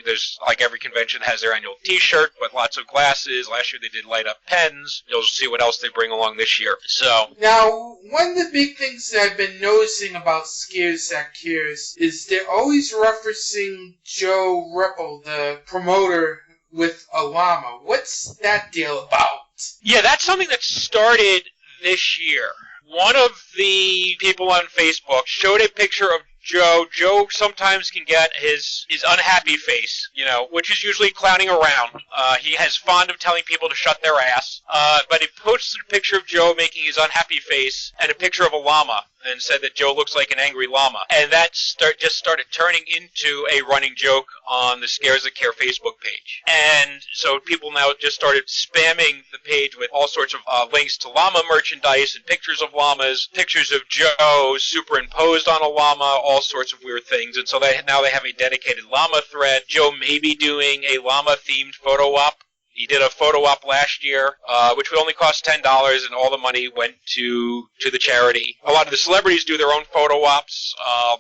There's like every convention has their annual T-shirt, but lots of glasses. Last year they did light up pens. You'll see what else they bring along this year. So now, one of the big things that I've been noticing about Scares That Cares is they're always referencing Joe Ripple, the promoter, with a llama. What's that deal about? Yeah, that's something that started this year. One of the people on Facebook showed a picture of Joe. Joe sometimes can get his unhappy face, which is usually clowning around. He is fond of telling people to shut their ass. But he posted a picture of Joe making his unhappy face and a picture of a llama and said that Joe looks like an angry llama. And that just started turning into a running joke on the Scares That Care Facebook page. And so people now just started spamming the page with all sorts of links to llama merchandise and pictures of llamas, pictures of Joe superimposed on a llama, all sorts of weird things. And so now they have a dedicated llama thread. Joe may be doing a llama-themed photo op. He did a photo op last year, which would only cost $10, and all the money went to the charity. A lot of the celebrities do their own photo ops.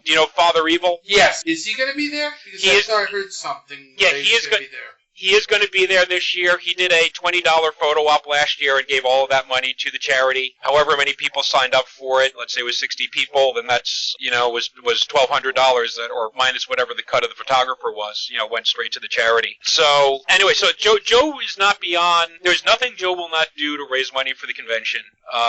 Do you know Father Evil? Yes. Is he going to be there? Because I thought I heard something. Yeah, he is going to be there. He is going to be there this year. He did a $20 photo op last year and gave all of that money to the charity. However many people signed up for it, let's say it was 60 people, then that's, was $1,200 or minus whatever the cut of the photographer was, went straight to the charity. So, anyway, so Joe is not beyond, there's nothing Joe will not do to raise money for the convention.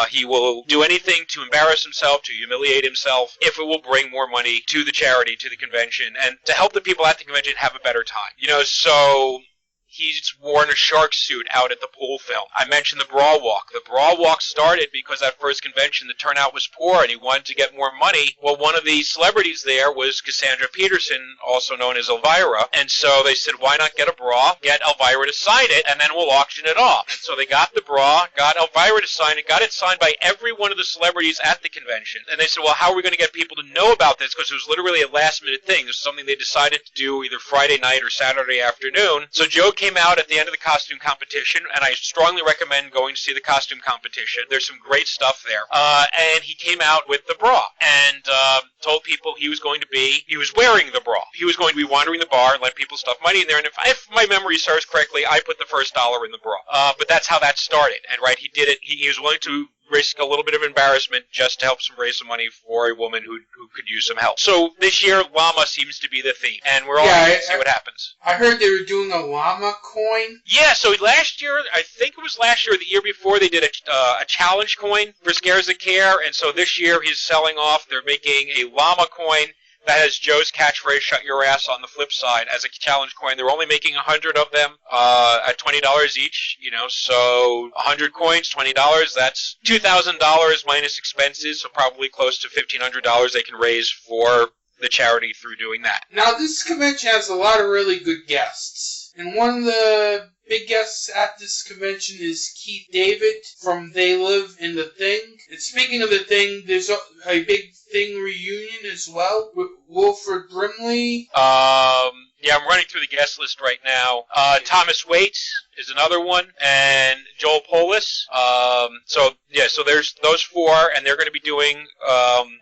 He will do anything to embarrass himself, to humiliate himself, if it will bring more money to the charity, to the convention, and to help the people at the convention have a better time. So he's worn a shark suit out at the pool film. I mentioned the Brawl Walk. The Brawl Walk started because that first convention, the turnout was poor, and he wanted to get more money. Well, one of the celebrities there was Cassandra Peterson, also known as Elvira, and so they said, why not get a bra, get Elvira to sign it, and then we'll auction it off. And so they got the bra, got Elvira to sign it, got it signed by every one of the celebrities at the convention. And they said, well, how are we going to get people to know about this? Because it was literally a last-minute thing. It was something they decided to do either Friday night or Saturday afternoon. So Joe came out at the end of the costume competition, and I strongly recommend going to see the costume competition. There's some great stuff there. And he came out with the bra and told people he was wearing the bra. He was going to be wandering the bar and let people stuff money in there. And if my memory serves correctly, I put the first dollar in the bra. But that's how that started. And he did it. He was willing to risk a little bit of embarrassment just to help raise some money for a woman who could use some help. So this year, llama seems to be the theme, and we're all going to see what happens. I heard they were doing a llama coin. Yeah, so last year, I think it was last year or the year before, they did a challenge coin for Scares of Care, and so this year he's selling off, they're making a llama coin that has Joe's catchphrase, shut your ass, on the flip side as a challenge coin. They're only making 100 of them at $20 each, so 100 coins, $20, that's $2,000 minus expenses, so probably close to $1,500 they can raise for the charity through doing that. Now, this convention has a lot of really good guests, and one of the big guests at this convention is Keith David from They Live in the Thing. And speaking of the Thing, there's a big Thing reunion as well with Wilford Brimley. Yeah, I'm running through the guest list right now. Thomas Waits is another one, and Joel Polis. So there's those four, and they're going to be doing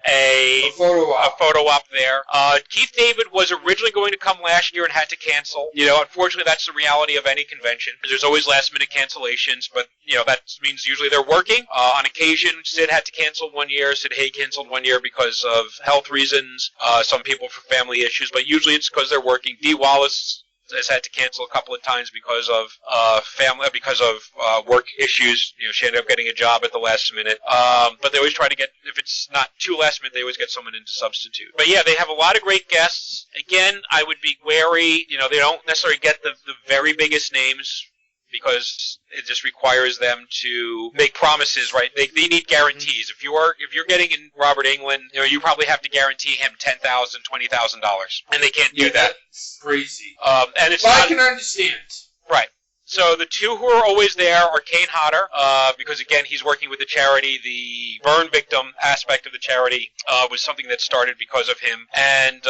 a photo op there. Keith David was originally going to come last year and had to cancel. Unfortunately, that's the reality of any convention. There's always last-minute cancellations, but that means usually they're working. On occasion, Sid had to cancel one year. Sid Haig canceled one year because of health reasons. Some people for family issues, but usually it's because they're working. Dee Wallace has had to cancel a couple of times because of work issues. She ended up getting a job at the last minute. But they always try to get, if it's not too last minute, they always get someone in to substitute. But yeah, they have a lot of great guests. Again, I would be wary. They don't necessarily get the very biggest names, because it just requires them to make promises, right? They need guarantees. If you're getting in Robert Englund, you probably have to guarantee him $10,000, $20,000, and they can't do that. That's crazy. And it's I can understand. Right. So the two who are always there are Kane Hodder, because again he's working with the charity. The burn victim aspect of the charity was something that started because of him, and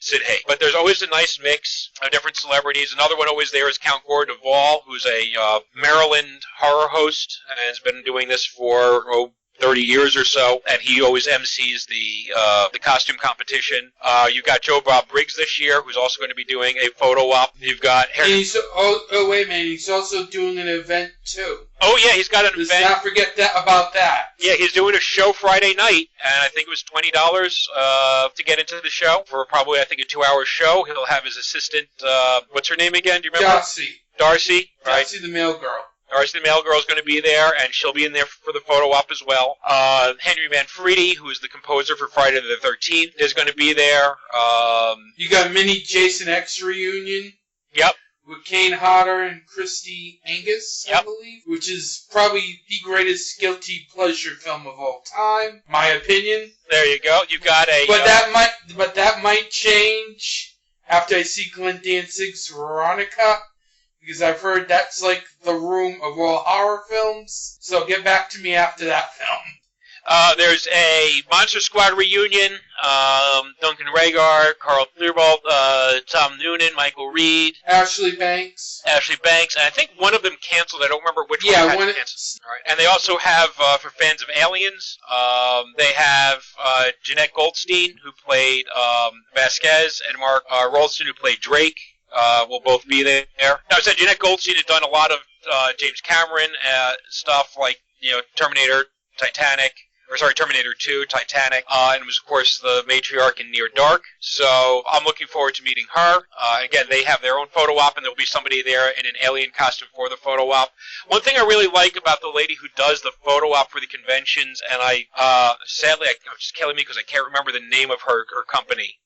Sid Haig. But there's always a nice mix of different celebrities. Another one always there is Count Gore de Vall, who's a Maryland horror host and has been doing this for 30 years or so, and he always MCs the costume competition. You've got Joe Bob Briggs this year, who's also going to be doing a photo op. You've got Harry. Wait a minute, he's also doing an event too. Oh yeah, he's got an event. Let's not forget about that. Yeah, he's doing a show Friday night, and I think it was $20 to get into the show for probably, I think, a 2-hour show. He'll have his assistant, what's her name again? Do you remember? Darcy, right? Darcy the mail girl. Darcy the Mail Girl is going to be there, and she'll be in there for the photo op as well. Henry Manfredi, who is the composer for Friday the 13th, is going to be there. You got Mini Jason X reunion. Yep. With Kane Hodder and Christy Angus, I believe, which is probably the greatest guilty pleasure film of all time, my opinion. There you go. You got a. But that might change after I see Clint Danzig's Veronica. Because I've heard that's like the room of all horror films. So get back to me after that film. There's a Monster Squad reunion. Duncan Ragar, Carl Thierbold, Tom Noonan, Michael Reed. Ashley Banks. And I think one of them canceled. I don't remember which one had canceled. All right. And they also have, for fans of Aliens, they have Jeanette Goldstein, who played Vasquez, and Mark Rolston, who played Drake. will both be there. Now, I said Jeanette Goldstein had done a lot of James Cameron stuff like, Terminator 2, Titanic, and it was, of course, the matriarch in Near Dark. So I'm looking forward to meeting her. Again, they have their own photo op, and there'll be somebody there in an alien costume for the photo op. One thing I really like about the lady who does the photo op for the conventions, and sadly, it's just killing me because I can't remember the name of her company,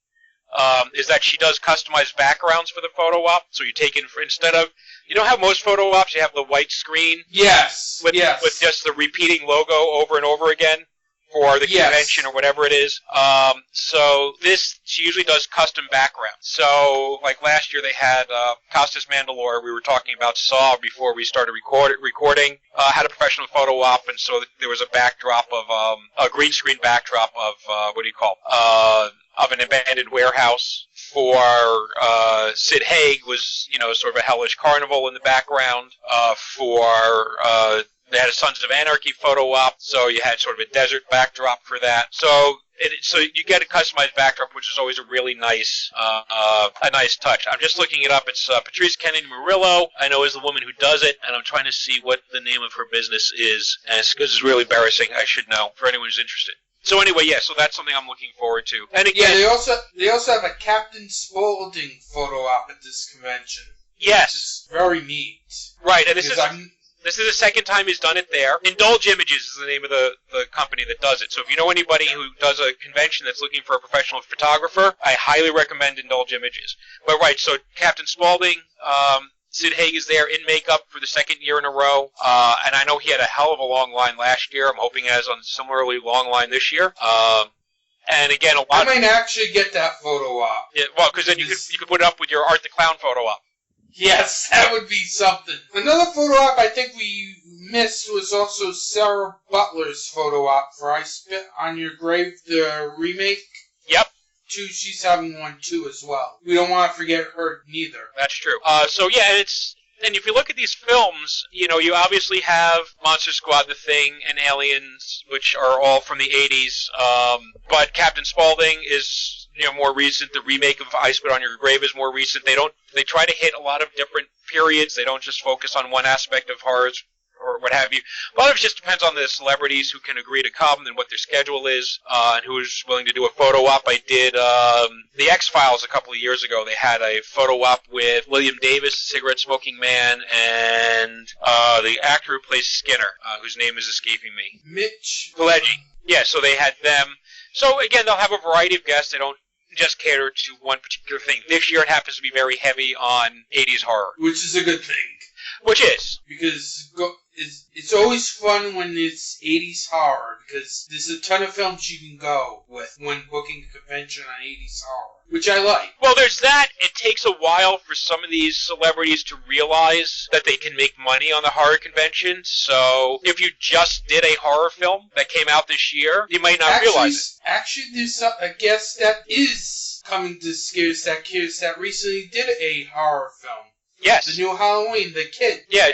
is that she does customized backgrounds for the photo op. So you take in, instead of, how most photo ops, you have the white screen? Yes. With just the repeating logo over and over again for the convention or whatever it is. So she usually does custom backgrounds. So, like last year they had Costas Mandalore, we were talking about Saw before we started recording, had a professional photo op, and so there was a backdrop of, a green screen backdrop of, of an abandoned warehouse. For Sid Haig was, sort of a hellish carnival in the background. They had a Sons of Anarchy photo op, so you had sort of a desert backdrop for that. So you get a customized backdrop, which is always a really nice, touch. I'm just looking it up. It's Patrice Kennedy Murillo, I know, is the woman who does it, and I'm trying to see what the name of her business is. And it's really embarrassing. I should know for anyone who's interested. So anyway, so that's something I'm looking forward to. And again, they also have a Captain Spaulding photo op at this convention. Yes, very neat. Right, and this is the second time he's done it there. Indulge Images is the name of the company that does it. So if you know anybody who does a convention that's looking for a professional photographer, I highly recommend Indulge Images. But right, so Captain Spaulding, Sid Haig is there in makeup for the second year in a row, and I know he had a hell of a long line last year. I'm hoping he has a similarly long line this year. And again, I might actually get that photo op. Yeah, well, because then you could put it up with your Art the Clown photo op. Yes, that would be something. Another photo op I think we missed was also Sarah Butler's photo op for I Spit on Your Grave, the remake. Yep. She's having one too as well. We don't want to forget her neither. That's true. And if you look at these films, you obviously have Monster Squad, The Thing, and Aliens, which are all from the 80s. But Captain Spaulding is, more recent. The remake of I Spit on Your Grave is more recent. They try to hit a lot of different periods. They don't just focus on one aspect of horrors or what have you. A lot of it just depends on the celebrities who can agree to come and what their schedule is, and who's willing to do a photo op. I did the X-Files a couple of years ago. They had a photo op with William Davis, cigarette-smoking man, and the actor who plays Skinner, whose name is escaping me. Mitch Pileggi. Yeah, so they had them. So, again, they'll have a variety of guests. They don't just cater to one particular thing. This year it happens to be very heavy on 80s horror. Which is a good thing. Which is. Because it's always fun when it's 80s horror, because there's a ton of films you can go with when booking a convention on 80s horror, which I like. Well, there's that. It takes a while for some of these celebrities to realize that they can make money on the horror convention. So if you just did a horror film that came out this year, you might not realize it. Actually, there's a guest that is coming to Scares That Cares that recently did a horror film. Yes. The new Halloween, the kid. Yeah,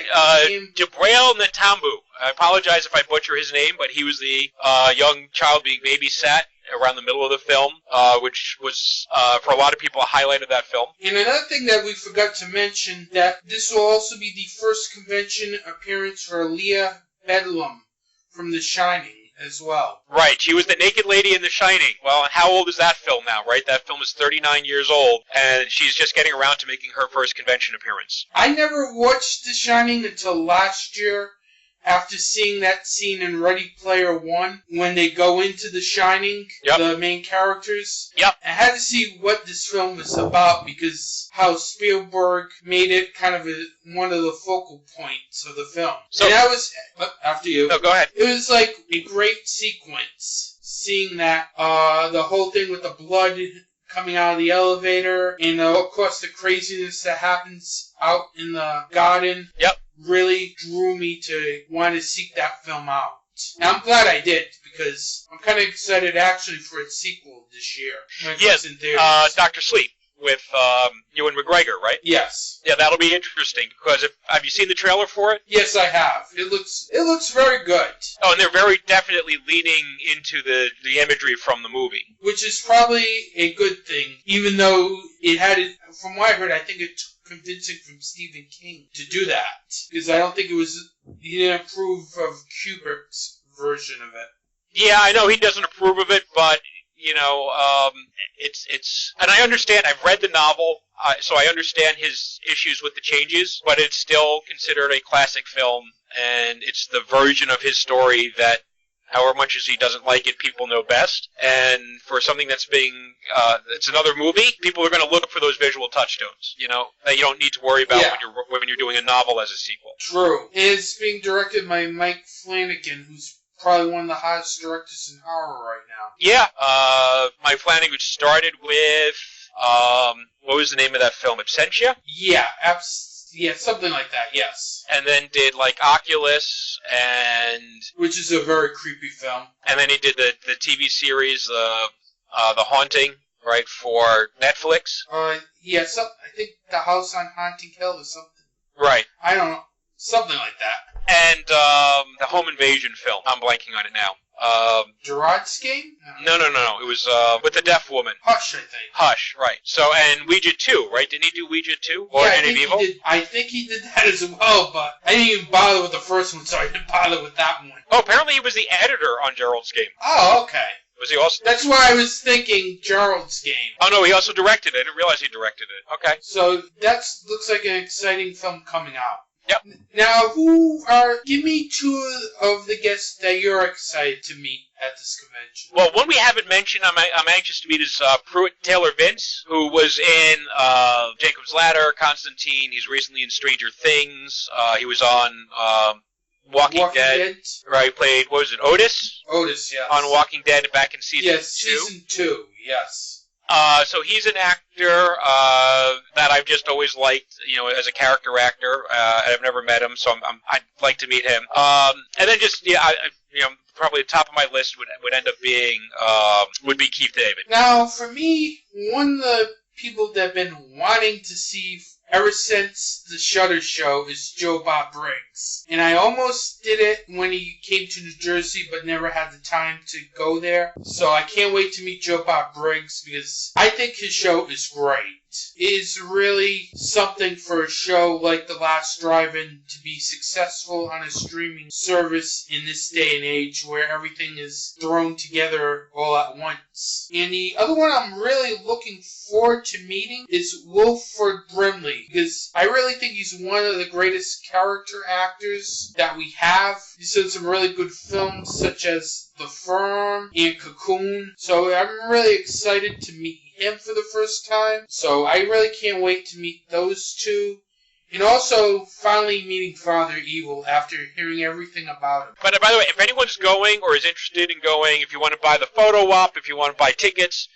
Jabrail Natambu. I apologize if I butcher his name, but he was the young child being babysat around the middle of the film, which was, for a lot of people, a highlight of that film. And another thing that we forgot to mention, that this will also be the first convention appearance for Leah Bedlam from The Shining as well. Right, she was the naked lady in The Shining. Well, and how old is that film now, right? That film is 39 years old, and she's just getting around to making her first convention appearance. I never watched The Shining until last year, after seeing that scene in Ready Player One, when they go into The Shining, the main characters. Yep. I had to see what this film was about, because how Spielberg made it kind of one of the focal points of the film. So, and that was, after you. No, go ahead. It was like a great sequence, seeing that, the whole thing with the blood coming out of the elevator, and of course the craziness that happens out in the garden. Yep. Really drew me to want to seek that film out. And I'm glad I did, because I'm kind of excited actually for its sequel this year. Yes, Dr. Sleep with Ewan McGregor, right? Yes. Yeah, that'll be interesting because have you seen the trailer for it? Yes, I have. It looks very good. Oh, and they're very definitely leaning into the imagery from the movie, which is probably a good thing, even though it had, from what I heard, I think it took convincing from Stephen King to do that, because I don't think he didn't approve of Kubrick's version of it. Yeah, I know he doesn't approve of it, but it's, and I understand. I've read the novel, so I understand his issues with the changes, but it's still considered a classic film, and it's the version of his story that, however much as he doesn't like it, people know best. And for something that's it's another movie, people are going to look for those visual touchstones, that you don't need to worry about when you're doing a novel as a sequel. True. It's being directed by Mike Flanagan, who's probably one of the hottest directors in horror right now. Yeah. Mike Flanagan started with, what was the name of that film? Absentia? Yeah, something like that, yes. And then did, Oculus, which is a very creepy film. And then he did the TV series, The Haunting, right, for Netflix. Yes, I think The House on Haunting Hill or something. Right. I don't know. Something like that. And the Home Invasion film. I'm blanking on it now. Gerard's Game? No. It was with the deaf woman. Hush, I think. Hush, right. So, and Ouija 2, right? Didn't he do Ouija 2? Or End of Evil? I think he did that as well, but I didn't even bother with the first one, so I didn't bother with that one. Oh, apparently he was the editor on Gerald's Game. Oh, okay. Was he also? That's why I was thinking Gerald's Game. Oh, no, he also directed it. I didn't realize he directed it. Okay. So, looks like an exciting film coming out. Yep. Now, give me two of the guests that you're excited to meet at this convention. Well, one we haven't mentioned, I'm anxious to meet is Pruitt Taylor Vince, who was in Jacob's Ladder, Constantine. He's recently in Stranger Things. He was on Walking Dead. Right, played, what was it, Otis? Otis, yes. On Walking Dead back in season 2. Yes, season 2, yes. So he's an actor that I've just always liked, as a character actor. I've never met him, so I'd like to meet him. And then just, probably the top of my list would end up being, would be Keith David. Now, for me, one of the people that I've been wanting to see ever since the Shudder show is Joe Bob Briggs. And I almost did it when he came to New Jersey, but never had the time to go there. So I can't wait to meet Joe Bob Briggs because I think his show is great. It is really something for a show like The Last Drive-In to be successful on a streaming service in this day and age where everything is thrown together all at once. And the other one I'm really looking forward to meeting is Wilford Brimley, because I really think he's one of the greatest character actors that we have. He's done some really good films such as The Firm and Cocoon, so I'm really excited to meet him for the first time. So I really can't wait to meet those two. And also, finally meeting Father Evil after hearing everything about him. But by the way, if anyone's going or is interested in going, if you want to buy the photo op, if you want to buy tickets,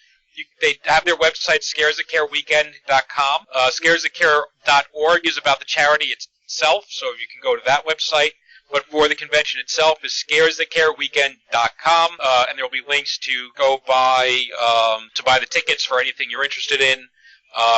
they have their website, scaresofcareweekend.com. Scaresofcare.org is about the charity itself, so you can go to that website. But for the convention itself is scaresofcareweekend.com, and there will be links to go buy the tickets for anything you're interested in,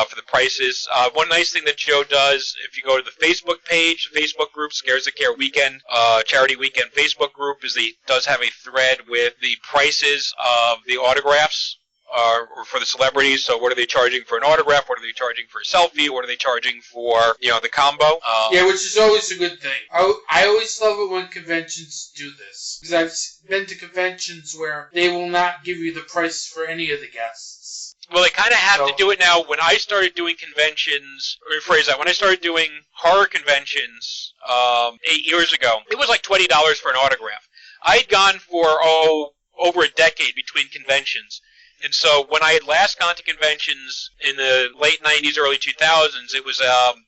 for the prices. One nice thing that Joe does, if you go to the Facebook page, the Facebook group, Scares of Care Weekend, Charity Weekend Facebook group, he does have a thread with the prices of the autographs. Or for the celebrities, so what are they charging for an autograph? What are they charging for a selfie? What are they charging for, the combo? Yeah, which is always a good thing. I always love it when conventions do this. Because I've been to conventions where they will not give you the price for any of the guests. Well, they kind of have to do it now. When I started doing conventions, when I started doing horror conventions 8 years ago, it was like $20 for an autograph. I'd gone for, over a decade between conventions. And so when I had last gone to conventions in the late 90s, early 2000s, it was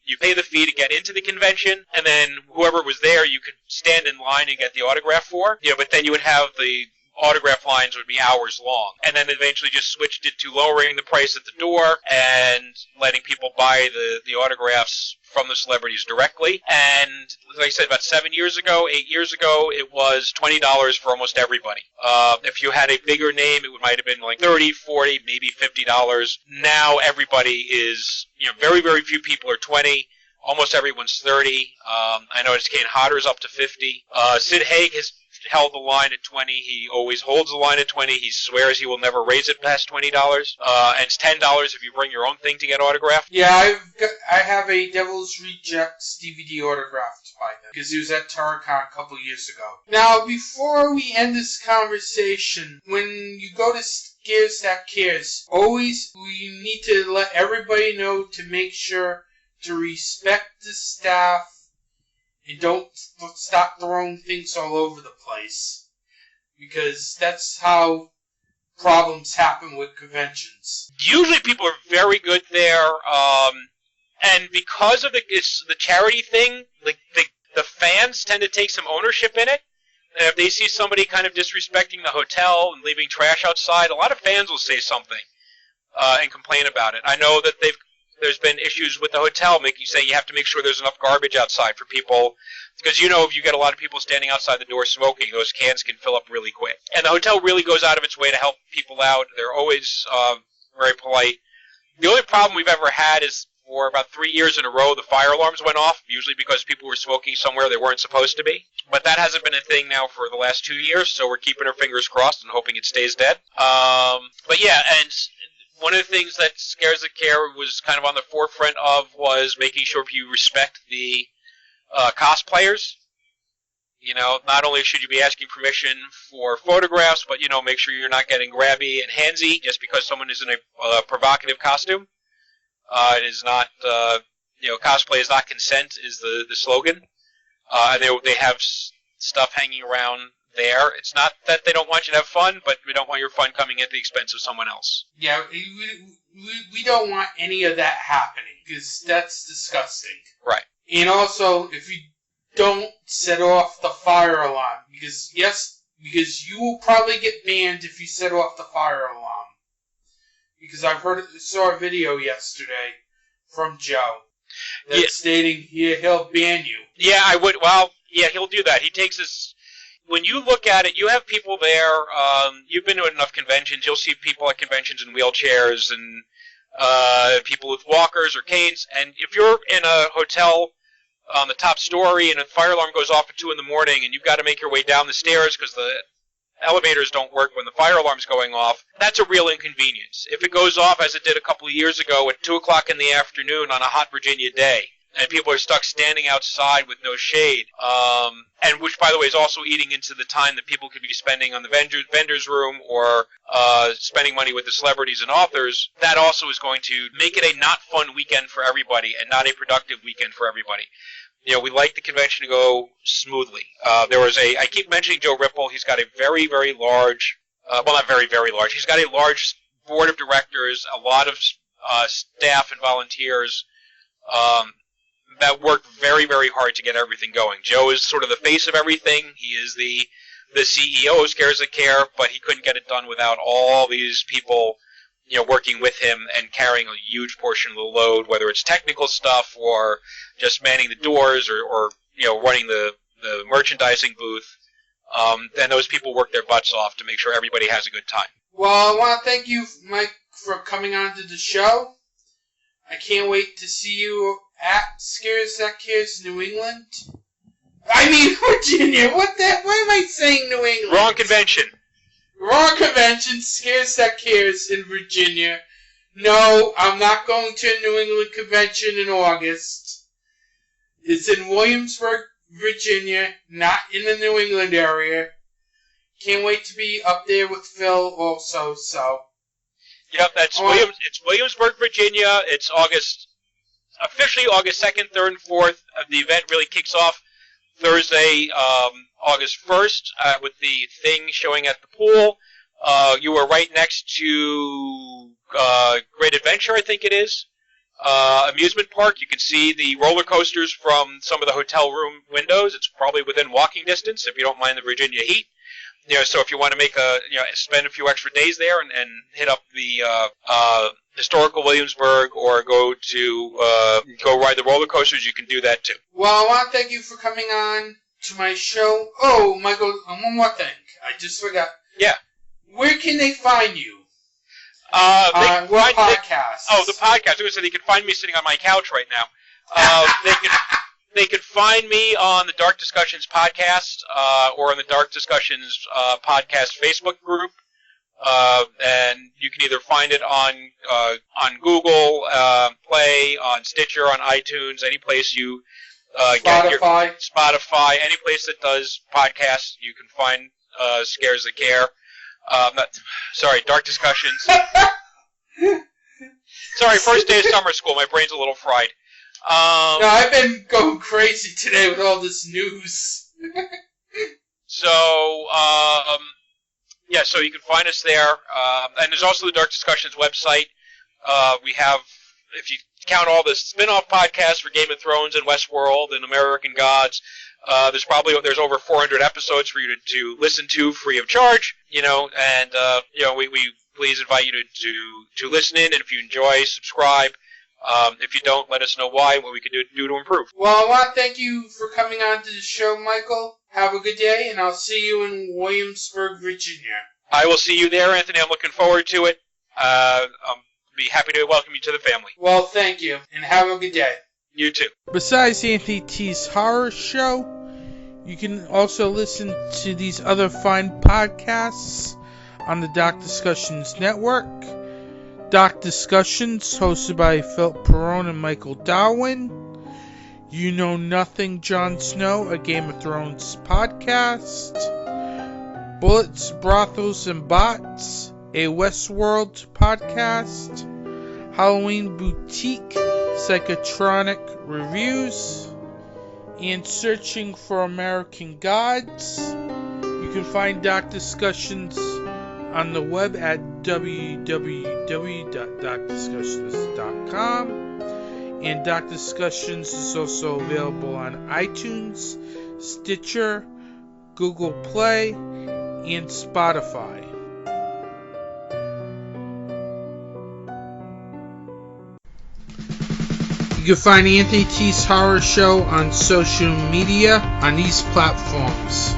you pay the fee to get into the convention, and then whoever was there you could stand in line and get the autograph for. But then you would have the autograph lines would be hours long. And then eventually just switched it to lowering the price at the door and letting people buy the autographs from the celebrities directly. And like I said, about 8 years ago, it was $20 for almost everybody. If you had a bigger name, it might have been like $30, $40, maybe $50. Now everybody is, very, very few people are 20. Almost everyone's 30. I noticed Kane Hodder is up to 50. Sid Haig has held the line at 20. He always holds the line at 20. He swears he will never raise it past $20. And it's $10 if you bring your own thing to get autographed. Yeah, I have a Devil's Rejects DVD autographed by them because he was at TaraCon a couple years ago. Now, before we end this conversation, when you go to Scares That Cares, we need to let everybody know to make sure to respect the staff and don't stop throwing things all over the place, because that's how problems happen with conventions. Usually people are very good there, and because of it's the charity thing, the fans tend to take some ownership in it. And if they see somebody kind of disrespecting the hotel and leaving trash outside, a lot of fans will say something and complain about it. I know that there's been issues with the hotel, saying you have to make sure there's enough garbage outside for people, because if you get a lot of people standing outside the door smoking, those cans can fill up really quick. And the hotel really goes out of its way to help people out. They're always very polite. The only problem we've ever had is for about 3 years in a row, the fire alarms went off, usually because people were smoking somewhere they weren't supposed to be. But that hasn't been a thing now for the last 2 years, so we're keeping our fingers crossed and hoping it stays dead. But yeah, and one of the things that Scares That Care was kind of on the forefront of was making sure you respect the cosplayers. Not only should you be asking permission for photographs, but, make sure you're not getting grabby and handsy just because someone is in a provocative costume. It is not, cosplay is not consent is the slogan. They have stuff hanging around there. It's not that they don't want you to have fun, but we don't want your fun coming at the expense of someone else. Yeah, we don't want any of that happening, because that's disgusting. Right. And also, if you don't set off the fire alarm, because you will probably get banned if you set off the fire alarm. Because saw a video yesterday from Joe that's stating he'll ban you. Yeah, I would. Well, yeah, he'll do that. He takes his. When you look at it, you have people there. You've been to enough conventions. You'll see people at conventions in wheelchairs and people with walkers or canes. And if you're in a hotel on the top story and a fire alarm goes off at 2 in the morning and you've got to make your way down the stairs because the elevators don't work when the fire alarm's going off, that's a real inconvenience. If it goes off, as it did a couple of years ago at 2 o'clock in the afternoon on a hot Virginia day, and people are stuck standing outside with no shade, and which, by the way, is also eating into the time that people could be spending on the vendor's room or spending money with the celebrities and authors, that also is going to make it a not fun weekend for everybody and not a productive weekend for everybody. We like the convention to go smoothly. I keep mentioning Joe Ripple. He's got a very, very large, not very, very large. He's got a large board of directors, a lot of staff and volunteers that work very, very hard to get everything going. Joe is sort of the face of everything. He is the CEO of Scares That Care, but he couldn't get it done without all these people working with him and carrying a huge portion of the load, whether it's technical stuff or just manning the doors or running the merchandising booth. And those people work their butts off to make sure everybody has a good time. Well, I want to thank you, Mike, for coming on to the show. I can't wait to see you at Scares That Cares New England. I mean, Virginia. Why am I saying New England? Wrong convention. Wrong convention, Scares That Cares in Virginia. No, I'm not going to a New England convention in August. It's in Williamsburg, Virginia, not in the New England area. Can't wait to be up there with Phil also, so. Yep, it's Williamsburg, Virginia. It's officially August 2nd, 3rd, and 4th. The event really kicks off Thursday, August 1st, with the thing showing at the pool. You are right next to Great Adventure, I think it is. Amusement park. You can see the roller coasters from some of the hotel room windows. It's probably within walking distance if you don't mind the Virginia heat. So if you want to make spend a few extra days there and hit up the historical Williamsburg or go ride the roller coasters, you can do that too. Well, I want to thank you for coming on to my show. Oh, Michael, one more thing. I just forgot. Yeah. Where can they find you? What podcast? The podcast. So they can find me sitting on my couch right now. They can find me on the Dark Discussions podcast or on the Dark Discussions podcast Facebook group. And you can either find it on Google Play, on Stitcher, on iTunes, any place you Spotify, any place that does podcasts, you can find Scares That Care. Dark Discussions. Sorry, first day of summer school. My brain's a little fried. No, I've been going crazy today with all this news. So you can find us there. And there's also the Dark Discussions website. We have, if you count all the spin-off podcasts for Game of Thrones and Westworld and American Gods, there's over 400 episodes for you to listen to free of charge, and we please invite you to listen in, and if you enjoy, subscribe. If you don't, let us know why, what we can do to improve. Well, I want to thank you for coming on to the show, Michael. Have a good day, and I'll see you in Williamsburg, Virginia. I will see you there, Anthony. I'm looking forward to it. I'll be happy to welcome you to the family. Well, thank you, and have a good day. You too. Besides Anthony T's Horror Show, you can also listen to these other fine podcasts on the Dark Discussions Network. Dark Discussions, hosted by Phil Perrone and Michael Darwin. You Know Nothing, Jon Snow, a Game of Thrones podcast. Bullets, Brothels, and Bots, a Westworld podcast. Halloween Boutique, Psychotronic Reviews. And Searching for American Gods. You can find Dark Discussions on the web at www.darkdiscussions.com, and Dark Discussions is also available on iTunes, Stitcher, Google Play, and Spotify. You can find Anthony T's Horror Show on social media on these platforms.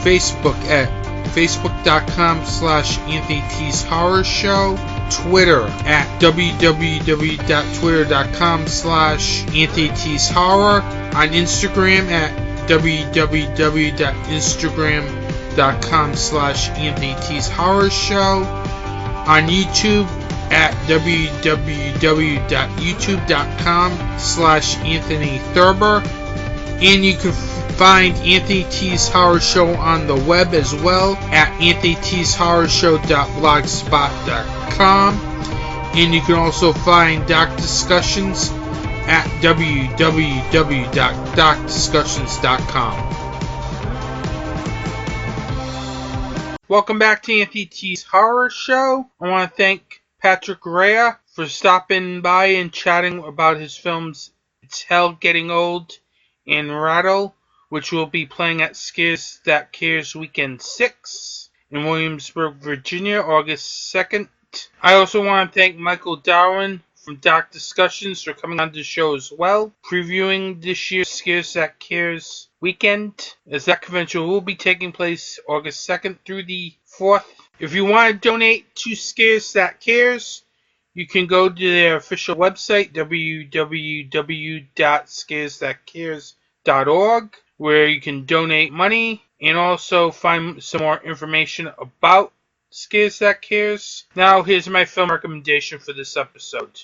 Facebook at Facebook.com/Anthony T's Horror Show. Twitter at www.twitter.com/Anthony T's Horror. On Instagram at www.instagram.com/Anthony T's Horror Show. On YouTube at www.youtube.com/Anthony Thurber. And you can find Anthony T's Horror Show on the web as well at anthonytshorrorshow.blogspot.com. And you can also find Dark Discussions at www.darkdiscussions.com. Welcome back to Anthony T's Horror Show. I want to thank Patrick Rea for stopping by and chatting about his films It's Hell Getting Old and Rattle, which will be playing at Scares That Cares Weekend 6 in Williamsburg, Virginia, August 2nd. I also want to thank Michael Darwin from Dark Discussions for coming on the show as well, previewing this year's Scares That Cares Weekend, as that convention will be taking place August 2nd through the 4th. If you want to donate to Scares That Cares, you can go to their official website, www.scaresthatcares.org, where you can donate money and also find some more information about Scares That Cares. Now, here's my film recommendation for this episode.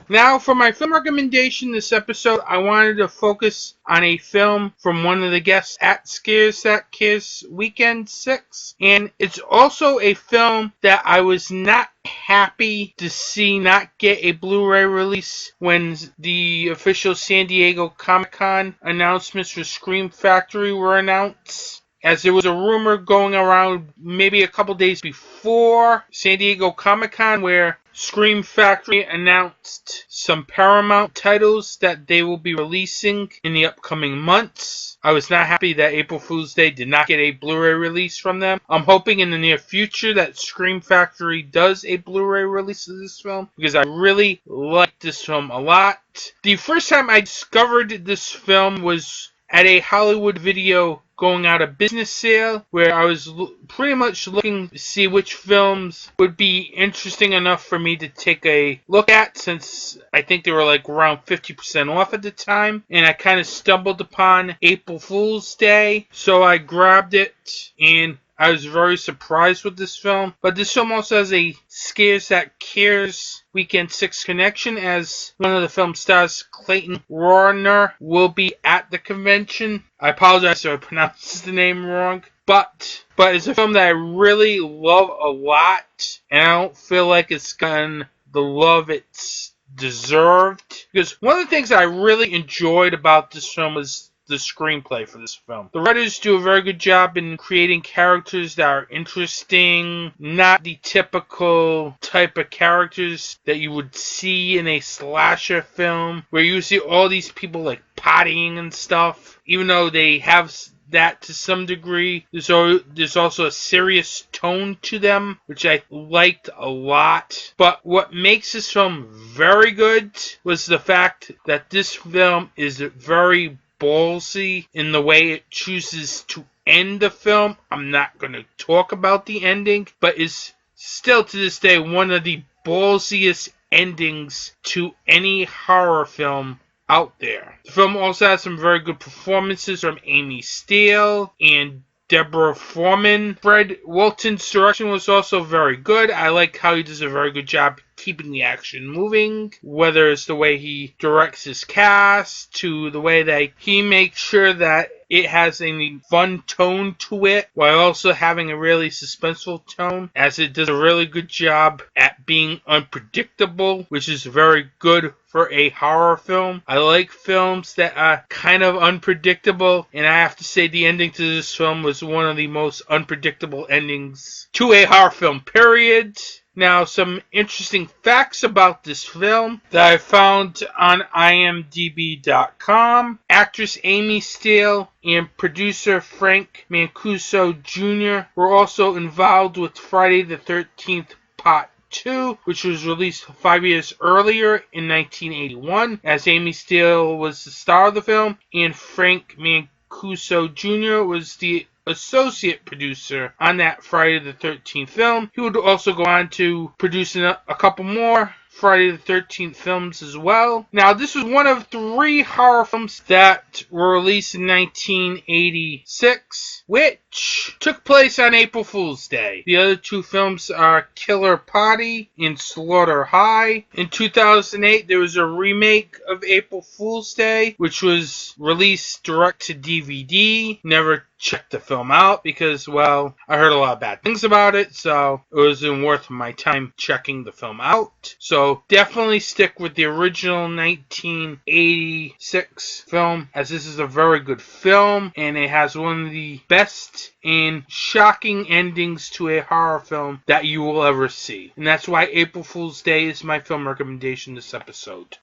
Now, for my film recommendation this episode, I wanted to focus on a film from one of the guests at Scares That Cares Weekend 6. And it's also a film that I was not happy to see not get a Blu-ray release when the official San Diego Comic-Con announcements for Scream Factory were announced. as there was a rumor going around maybe a couple days before San Diego Comic-Con where Scream Factory announced some Paramount titles that they will be releasing in the upcoming months. I was not happy that April Fool's Day did not get a Blu-ray release from them. I'm hoping in the near future that Scream Factory does a Blu-ray release of this film, because I really like this film a lot. The first time I discovered this film was at a Hollywood Video going out of business sale, where I was pretty much looking to see which films would be interesting enough for me to take a look at, since I think they were like around 50% off at the time, and I kind of stumbled upon April Fool's Day, so I grabbed it, and I was very surprised with this film. But this film also has a Scares That Cares Weekend 6 connection, as one of the film stars, Clayton Warner, will be at the convention. I apologize if I pronounced the name wrong. But it's a film that I really love a lot, and I don't feel like it's gotten the love it's deserved. Because one of the things I really enjoyed about this film is the screenplay for this film. The writers do a very good job in creating characters that are interesting, not the typical type of characters that you would see in a slasher film, where you see all these people like partying and stuff. Even though they have that to some degree, there's also a serious tone to them, which I liked a lot. But what makes this film very good was the fact that this film is very ballsy in the way it chooses to end the film. I'm not going to talk about the ending, but it's still to this day one of the ballsiest endings to any horror film out there. The film also has some very good performances from Amy Steele and Deborah Foreman. Fred Walton's direction was also very good. I like how he does a very good job keeping the action moving, whether it's the way he directs his cast, to the way that he makes sure that it has a fun tone to it, while also having a really suspenseful tone, as it does a really good job at being unpredictable, which is very good for a horror film. I like films that are kind of unpredictable, and I have to say the ending to this film was one of the most unpredictable endings to a horror film, period. Now, some interesting facts about this film that I found on IMDb.com. Actress Amy Steele and producer Frank Mancuso Jr. were also involved with Friday the 13th Part 2, which was released 5 years earlier in 1981, as Amy Steele was the star of the film, and Frank Mancuso Jr. was the associate producer on that Friday the 13th film. He would also go on to produce a couple more Friday the 13th films as well. Now, this was one of 3 horror films that were released in 1986, which took place on April Fool's Day. The other 2 films are Killer Party and Slaughter High. In 2008, there was a remake of April Fool's Day, which was released direct to DVD. Never checked the film out because, well, I heard a lot of bad things about it, so it wasn't worth my time checking the film out. So definitely stick with the original 1986 film, as this is a very good film, and it has one of the best and shocking endings to a horror film that you will ever see. And that's why April Fool's Day is my film recommendation this episode.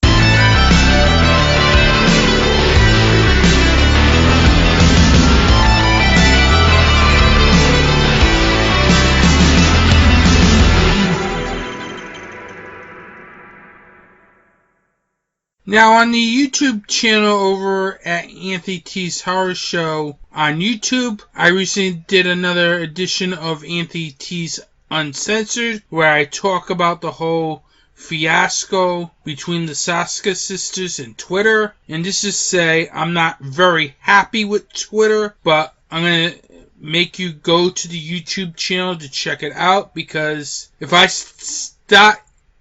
Now, on the YouTube channel over at Anthony T's Horror Show on YouTube, I recently did another edition of Anthony T's Uncensored, where I talk about the whole fiasco between the Saska sisters and Twitter. And just to say, I'm not very happy with Twitter, but I'm going to make you go to the YouTube channel to check it out, because if I start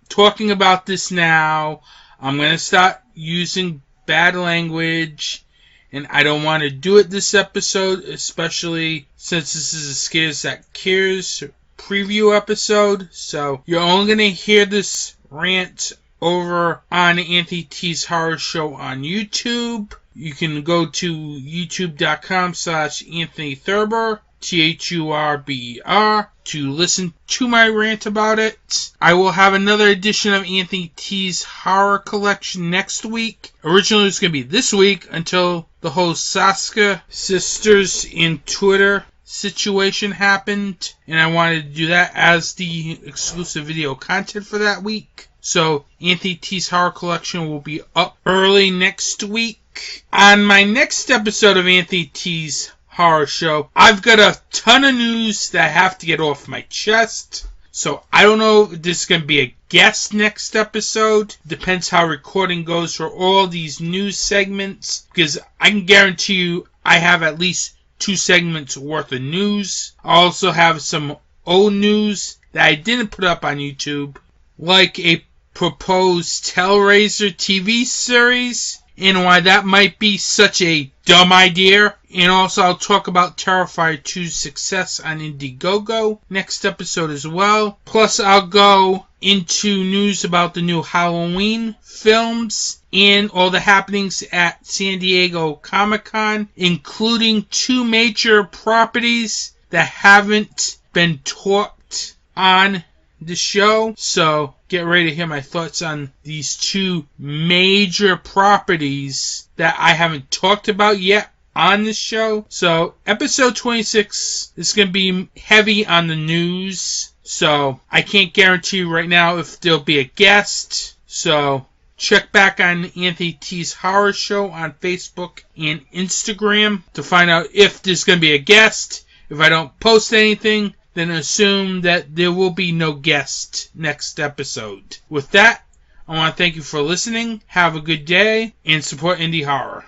talking about this now, I'm going to start using bad language, and I don't want to do it this episode, especially since this is a Scares That Cares preview episode. So you're only going to hear this rant over on Anthony T's Horror Show on YouTube. You can go to youtube.com/Anthony Thurber, THURBER, to listen to my rant about it. I will have another edition of Anthony T's Horror Collection next week. Originally it was going to be this week until the whole Saska sisters in Twitter situation happened, and I wanted to do that as the exclusive video content for that week. So Anthony T's Horror Collection will be up early next week. On my next episode of Anthony T's Horror Show, I've got a ton of news that I have to get off my chest. So I don't know if this is going to be a guest next episode. Depends how recording goes for all these news segments, because I can guarantee you I have at least 2 segments worth of news. I also have some old news that I didn't put up on YouTube, like a proposed Hellraiser TV series, and why that might be such a dumb idea. And also I'll talk about Terrifier 2's success on Indiegogo next episode as well. Plus I'll go into news about the new Halloween films and all the happenings at San Diego Comic-Con, including 2 major properties that haven't been talked on the show. So get ready to hear my thoughts on these 2 major properties that I haven't talked about yet on the show. So episode 26 is going to be heavy on the news. So I can't guarantee right now if there'll be a guest. So check back on Anthony T's Horror Show on Facebook and Instagram to find out if there's going to be a guest. If I don't post anything, then assume that there will be no guest next episode. With that, I want to thank you for listening. Have a good day and support indie horror.